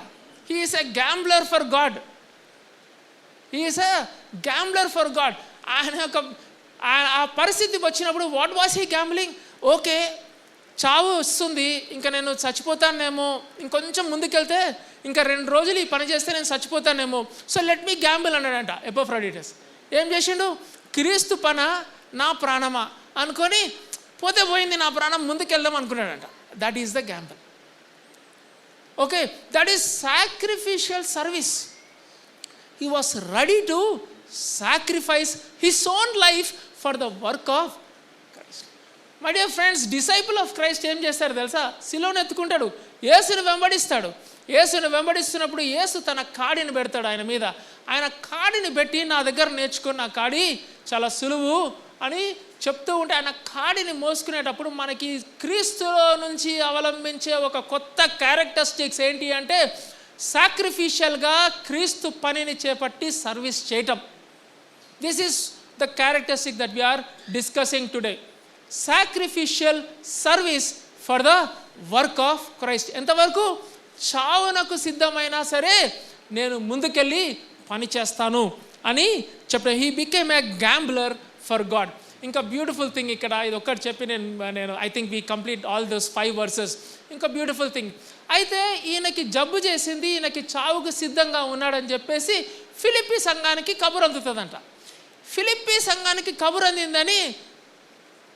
He is a gambler for God, he is a gambler for God. ఆయన యొక్క ఆ పరిస్థితి వచ్చినప్పుడు what was he gambling? Okay, చావు వస్తుంది, ఇంకా నేను చచ్చిపోతానేమో, ఇంకొంచెం ముందుకెళ్తే ఇంకా 2 రోజులు ఈ పని చేస్తే నేను చచ్చిపోతానేమో, సో లెట్ మీ గ్యాంబుల్ అన్నాడంట ఎపాఫ్రోడిటస్. ఏం చేసిండు? క్రీస్తు పన నా ప్రాణమా అనుకొని పోతే పోయింది, నా ప్రాణం ముందుకెళ్దాం అనుకున్నాడంట. That is the gamble. Okay, that is sacrificial service. He was ready to sacrifice his own life for the work of Christ. My dear friends, disciple of Christ ఏం చేస్తారు తెలుసా? సిలువను ఎత్తుకుంటాడు, యేసుని వెంబడిస్తాడు. యేసుని వెంబడిస్తున్నప్పుడు యేసు తన కాడిని పెడతాడు ఆయన మీద. ఆయన కాడిని పెట్టి నా దగ్గర నేర్చుకున్న కాడి చాలా సులువు అని చెప్తూ ఉంటే, ఆయన కాడిని మోసుకునేటప్పుడు మనకి క్రీస్తులో నుంచి అవలంబించే ఒక కొత్త క్యారెక్టరిస్టిక్స్ ఏంటి అంటే, సాక్రిఫిషియల్గా క్రీస్తు పనిని చేపట్టి సర్వీస్ చేయటం. This is the characteristic that we are discussing today. Sacrificial service for the work of Christ. ఎంతవరకు? చావునకు సిద్ధమైనా సరే నేను ముందుకెళ్ళి పని చేస్తాను అని చెప్పిన. He became a gambler for God. ఇంకా బ్యూటిఫుల్ థింగ్ ఇక్కడ, ఇది ఒక్కటి చెప్పి నేను I think we complete all those 5 verses. ఇంకా బ్యూటిఫుల్ థింగ్, అయితే ఈయనకి జబ్బు చేసింది, ఈయనకి చావుకు సిద్ధంగా ఉన్నాడని చెప్పేసి ఫిలిప్పీ సంఘానికి కబురు అందుతుందంట. ఫిలిప్పీ సంఘానికి కబురు అందిందని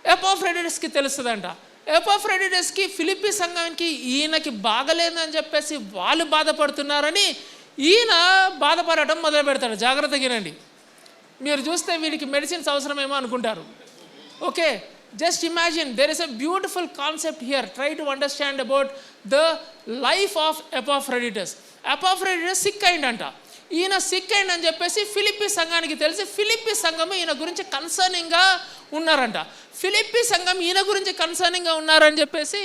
ఎపాఫ్రోడిటస్కి తెలుస్తుందంట. ఎపాఫ్రోడిటస్కి ఫిలిప్పీ సంఘానికి ఈయనకి బాగలేదని చెప్పేసి వాళ్ళు బాధపడుతున్నారని ఈయన బాధపడటం మొదలు పెడతాడు. జాగ్రత్తగా వినండి, మీరు చూస్తే వీడికి మెడిసిన్స్ అవసరమేమో అనుకుంటారు. Okay, just imagine, there is a beautiful concept here. Try to understand about the life of Epaphroditus. Epaphroditus sick అయిందంట. ఈయన సిక్ అయిందని చెప్పేసి ఫిలిప్పీ సంఘానికి తెలిసి ఫిలిప్పీ సంఘము ఈయన గురించి కన్సర్నింగ్గా ఉన్నారంట. ఫిలిప్పీ సంఘం ఈయన గురించి కన్సర్నింగ్గా ఉన్నారని చెప్పేసి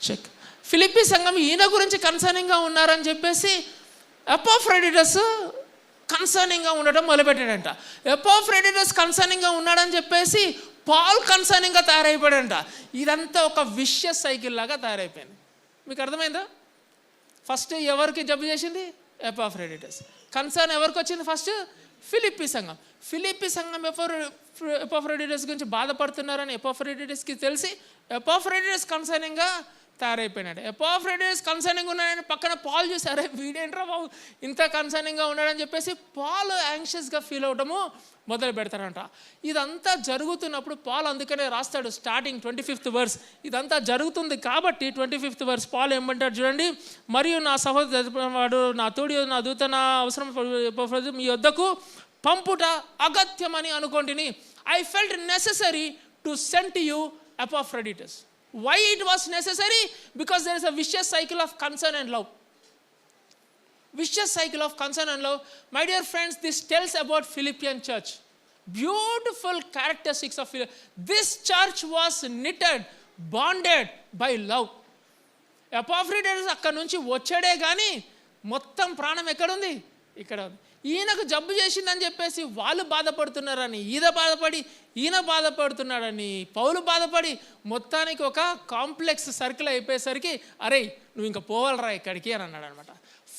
చెక్. ఫిలిప్పీ సంఘం ఈయన గురించి కన్సర్నింగ్గా ఉన్నారని చెప్పేసి ఎపాఫ్రోడిటస్ కన్సర్నింగ్గా ఉండటం మొదలుపెట్టాడంట. ఎపాఫ్రోడిటస్ కన్సర్నింగ్గా ఉన్నాడని చెప్పేసి పాల్ కన్సర్నింగ్గా తయారైపోయాడంట. ఇదంతా ఒక విషయస్ సైకిల్ లాగా తయారైపోయింది. మీకు అర్థమైందా? ఫస్ట్ ఎవరికి జబ్బు చేసింది? ఎపాఫ్రోడిటస్. కన్సర్న్ ఎవరికి వచ్చింది? ఫస్ట్ ఫిలిప్పీ సంఘం. ఫిలిప్పీ సంఘం ఎపాఫ్రోడిటస్ గురించి బాధపడుతున్నారని ఎపాఫ్రోడిటస్కి తెలిసి ఎపాఫ్రోడిటస్ కన్సర్నింగ్గా తయారైపోయినాడు. ఎపాఫ్రోడిటస్ కన్సర్నింగ్ ఉన్నాడని పక్కన పాల్ చూసి, అరే వీడేంట్రా బాబు ఇంత కన్సర్నింగ్గా ఉన్నాడని చెప్పేసి పాల్ యాంగ్షియస్గా ఫీల్ అవటము మొదలు పెడతారంట. ఇదంతా జరుగుతున్నప్పుడు పాల్ అందుకనే రాస్తాడు స్టార్టింగ్ 25th verse. ఇదంతా జరుగుతుంది కాబట్టి 25th verse పాల్ ఏమంటాడు చూడండి. మరియు నా సహోదరుడు నా తోడి నా దూత నా అవసరం మీ వద్దకు పంపుట అగత్యమని అనుకోండిని. I felt necessary to send to you Epaphroditus. Why it was necessary? Because there is a vicious cycle of concern and love. Vicious cycle of concern and love. My dear friends, this tells about Philippian church. Beautiful characteristics of Philippian. This church was knitted, bonded by love. ఎపాఫ్రోడిటస్ అక్కడ నుంచి వచ్చాడే కానీ మొత్తం ప్రాణం ఎక్కడుంది? ఇక్కడ ఉంది. ఈయనకు జబ్బు చేసిందని చెప్పేసి వాళ్ళు బాధపడుతున్నారని ఈయన బాధపడుతున్నాడని పౌలు బాధపడి మొత్తానికి ఒక కాంప్లెక్స్ సర్కిల్ అయిపోయేసరికి, అరే నువ్వు ఇంకా పోవాలరా ఇక్కడికి అని అన్నాడు అనమాట.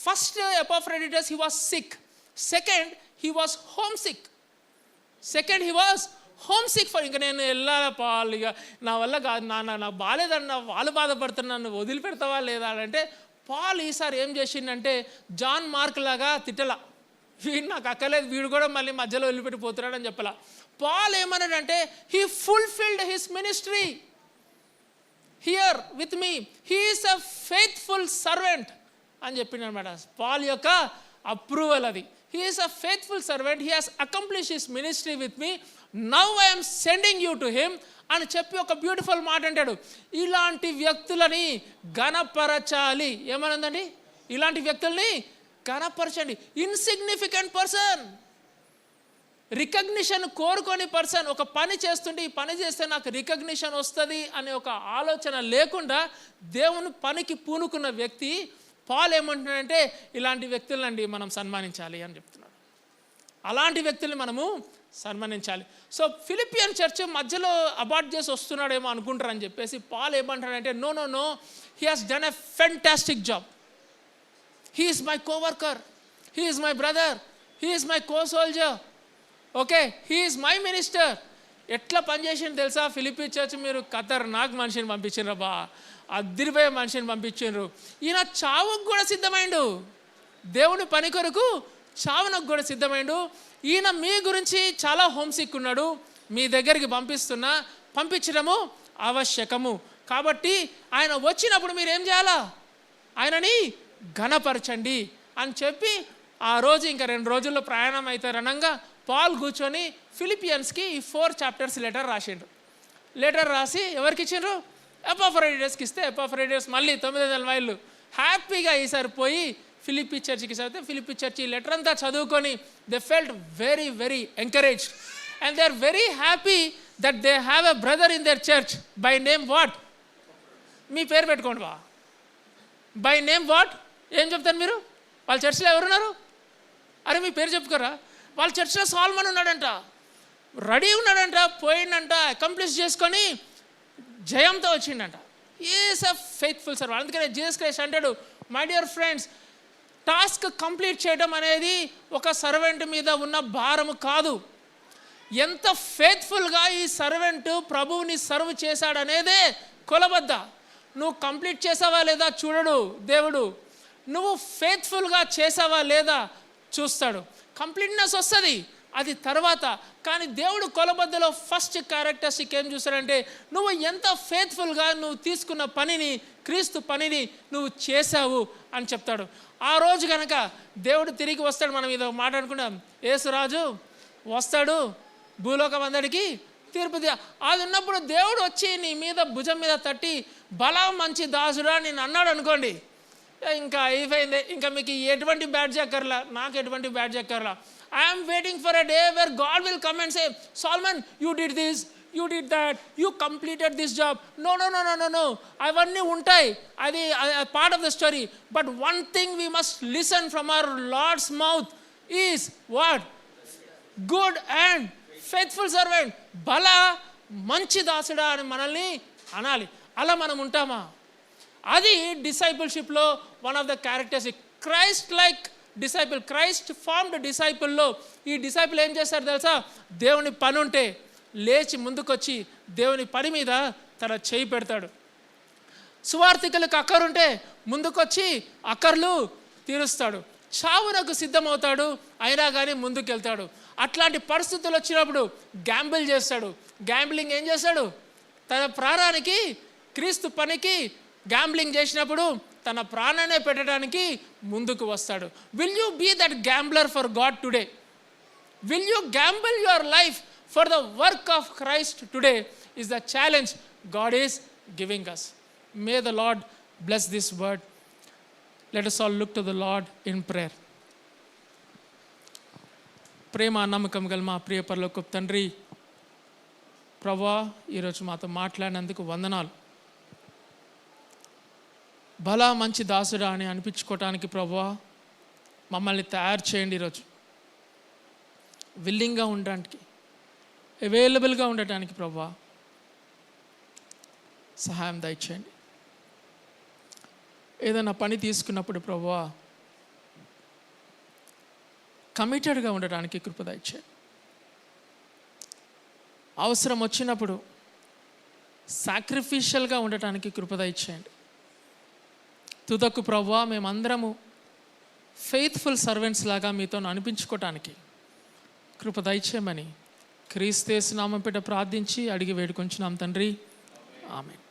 First Epaphroditus he was sick. Second he was home sick. For ఇంకా నేను వెళ్ళాలా పాలు, ఇక నా వల్ల కాదు, నాకు బాగాలేదన్నా, వాళ్ళు బాధపడుతున్నాను, వదిలిపెడతావా లేదా అంటే పాల్ ఈసారి ఏం చేసిండంటే జాన్ మార్క్ లాగా తిట్టలా, వీడు నాకు అక్కలేదు, వీడు కూడా మళ్ళీ మధ్యలో వదిలిపెట్టిపోతున్నాడని చెప్పలా. పాల్ ఏమన్నాడంటే he fulfilled his ministry here with me, he is a faithful servant అని చెప్పిండు అనమాట. పాల్ యొక్క అప్రూవల్ అది. He is a faithful servant, he has accomplish his ministry with me now I'm sending you to him అని చెప్పి ఒక beautiful మాట అంటాడు. ఇలాంటి వ్యక్తులని ఘనపరచాలి. ఏమనుందండి? ఇలాంటి వ్యక్తుల్ని ఘనపరచండి. ఇన్సిగ్నిఫికెంట్ పర్సన్, రికగ్నిషన్ కోరుకొని పర్సన్, ఒక పని చేస్తుంటే ఈ పని చేస్తే నాకు రికగ్నిషన్ వస్తుంది అనే ఒక ఆలోచన లేకుండా దేవుని పనికి పూనుకున్న వ్యక్తి పాల్ ఏమంటున్నాడంటే ఇలాంటి వ్యక్తులండి మనం సన్మానించాలి అని చెప్తున్నాడు. అలాంటి వ్యక్తుల్ని మనము సన్మానించాలి. సో ఫిలిపియన్ చర్చ్ మధ్యలో అబార్ట్ చేసి వస్తున్నాడేమో అనుకుంటారని చెప్పేసి పాల్ ఏమంటాడంటే no no no, he has done a fantastic job. He is my coworker, he is my brother, he is my co soldier, okay, he is my minister. ఎట్లా పనిచేసిండు తెలుసా? Philippi church మీరు ఖతర్నాక్ మనిషిని పంపించిండ్రు బా, అదిరిపోయే మనిషిని పంపించిండ్రు. ఈయన చావుకు కూడా సిద్ధమైండు, దేవుని పని కొరకు చావునకు కూడా సిద్ధమైండు. ఈయన మీ గురించి చాలా హోమ్సిక్ ఉన్నాడు, మీ దగ్గరికి పంపించడము ఆవశ్యకము. కాబట్టి ఆయన వచ్చినప్పుడు మీరు ఏం చేయాలా? ఆయనని ఘనపరచండి అని చెప్పి ఆ రోజు ఇంకా 2 రోజుల్లో ప్రయాణం అవుతారనగా పాల్ కూర్చొని ఫిలిపియన్స్కి ఈ 4 చాప్టర్స్ లెటర్ రాసిండ్రు. లెటర్ రాసి ఎవరికి ఇచ్చిండ్రు? ఎపాఫ్రోడిటస్కి ఇస్తే ఎపాఫ్రోడిటస్ మళ్ళీ 900 మైళ్ళు హ్యాపీగా ఈసారి పోయి ఫిలిపి చర్చికి చదివితే ఫిలిపి చర్చి లెటర్ అంతా చదువుకొని they felt very very encouraged and they are very happy that they have a brother in their church by name what? మీ పేరు పెట్టుకోండి బా, బై నేమ్ వాట్? ఏం చెప్తారు మీరు? వాళ్ళ చర్చిలో ఎవరున్నారు? అరే మీ పేరు చెప్పుకోరా? వాళ్ళ చర్చిలో సాల్మన్ ఉన్నాడంట, రెడీ ఉన్నాడంట, పోయిండంట, అకంప్లిష్ చేసుకొని జయంతో వచ్చిండంట. Is a faithful servant. అందుకనే జీసస్ క్రైస్ట్ అంటాడు, my dear friends, task complete చేయడం అనేది ఒక సర్వెంట్ మీద ఉన్న భారము కాదు. ఎంత ఫెయిత్ఫుల్గా ఈ సర్వెంట్ ప్రభువుని సర్వ్ చేశాడనేదే కొలబద్ద. నువ్వు కంప్లీట్ చేసావా లేదా చూడడు దేవుడు, నువ్వు ఫెయిత్ఫుల్గా చేసావా లేదా చూస్తాడు. కంప్లీట్నెస్ వస్తుంది అది తర్వాత, కానీ దేవుడు కొలబద్దలో ఫస్ట్ క్యారెక్టరిస్టిక్ ఏం చూస్తాడంటే నువ్వు ఎంత ఫెయిత్ఫుల్గా నువ్వు తీసుకున్న పనిని, క్రీస్తు పనిని నువ్వు చేసావు అని చెప్తాడు. ఆ రోజు కనుక దేవుడు తిరిగి వస్తాడు. మనం ఇది మాట్లాడుకున్నాం, యేసురాజు వస్తాడు భూలోకం అందరికీ తీర్పు. అది ఉన్నప్పుడు దేవుడు వచ్చి నీ మీద భుజం మీద తట్టి బలా మంచి దాసుడా నేను అన్నాడు అనుకోండి, ఇంకా అయిపోయింది. ఇంకా మీకు ఎటువంటి బ్యాడ్జ్ ఎక్కర్లా, నాకు ఎటువంటి బ్యాడ్జ్ ఎక్కర్లా. I'm waiting for a day where God will come and say, Solomon you did this, you did that, you completed this job. No no no no no no, అవన్నీ ఉంటాయి, అది part of the story. But one thing we must listen from our Lord's mouth is what? Good and faithful servant, బలా మంచి దాసుడా అని మనల్ని అనాలి. అలా మనం ఉంటామా? అది డిసైపుల్షిప్లో one of the characteristic. Christ like disciple, Christ formed డిసైపుల్లో ఈ డిసైపుల్ ఏం చేస్తారు తెలుసా? దేవుని పని ఉంటే లేచి ముందుకొచ్చి దేవుని పని మీద తన చేయి పెడతాడు. సువార్థికులకు అక్కరుంటే ముందుకొచ్చి అక్కర్లు తీరుస్తాడు. చావునకు సిద్ధమవుతాడు, అయినా కానీ ముందుకెళ్తాడు. అట్లాంటి పరిస్థితులు వచ్చినప్పుడు గ్యాంబుల్ చేస్తాడు. గ్యాంబ్లింగ్ ఏం చేస్తాడు? తన ప్రాణానికి, క్రీస్తు పనికి గ్యాంబ్లింగ్ చేసినప్పుడు తన ప్రాణాన్ని పెట్టడానికి ముందుకు వస్తాడు. Will you be that gambler for God today? Will you gamble your life for the work of Christ today? Is the challenge God is giving us. May the Lord bless this word. Let us all look to the Lord in prayer. ప్రేమ నమ్మకం గల మా ప్రియ పరలోకపు తండ్రి, ప్రభువా ఈరోజు మాతో మాట్లాడినందుకు వందనాలు. బలా మంచి దాసుడా అని అనిపించుకోవటానికి ప్రభువా మమ్మల్ని తయారు చేయండి. ఈరోజు విల్లింగ్గా ఉండడానికి, అవైలబుల్గా ఉండటానికి ప్రభువా సహాయం దయచేయండి. ఏదైనా పని తీసుకున్నప్పుడు ప్రభువా కమిటెడ్గా ఉండడానికి కృప దయచేయండి. అవసరం వచ్చినప్పుడు సాక్రిఫిషియల్గా ఉండటానికి కృప దయచేయండి. తుదకు ప్రభువా మేమందరము ఫెయిత్ఫుల్ సర్వెంట్స్ లాగా మీతో అనిపించుకోవటానికి కృప దయచేయమని క్రీస్తు యేసు నామముపేట ప్రార్థించి అడిగి వేడుకొంచున్నాం తండ్రి, ఆమేన్.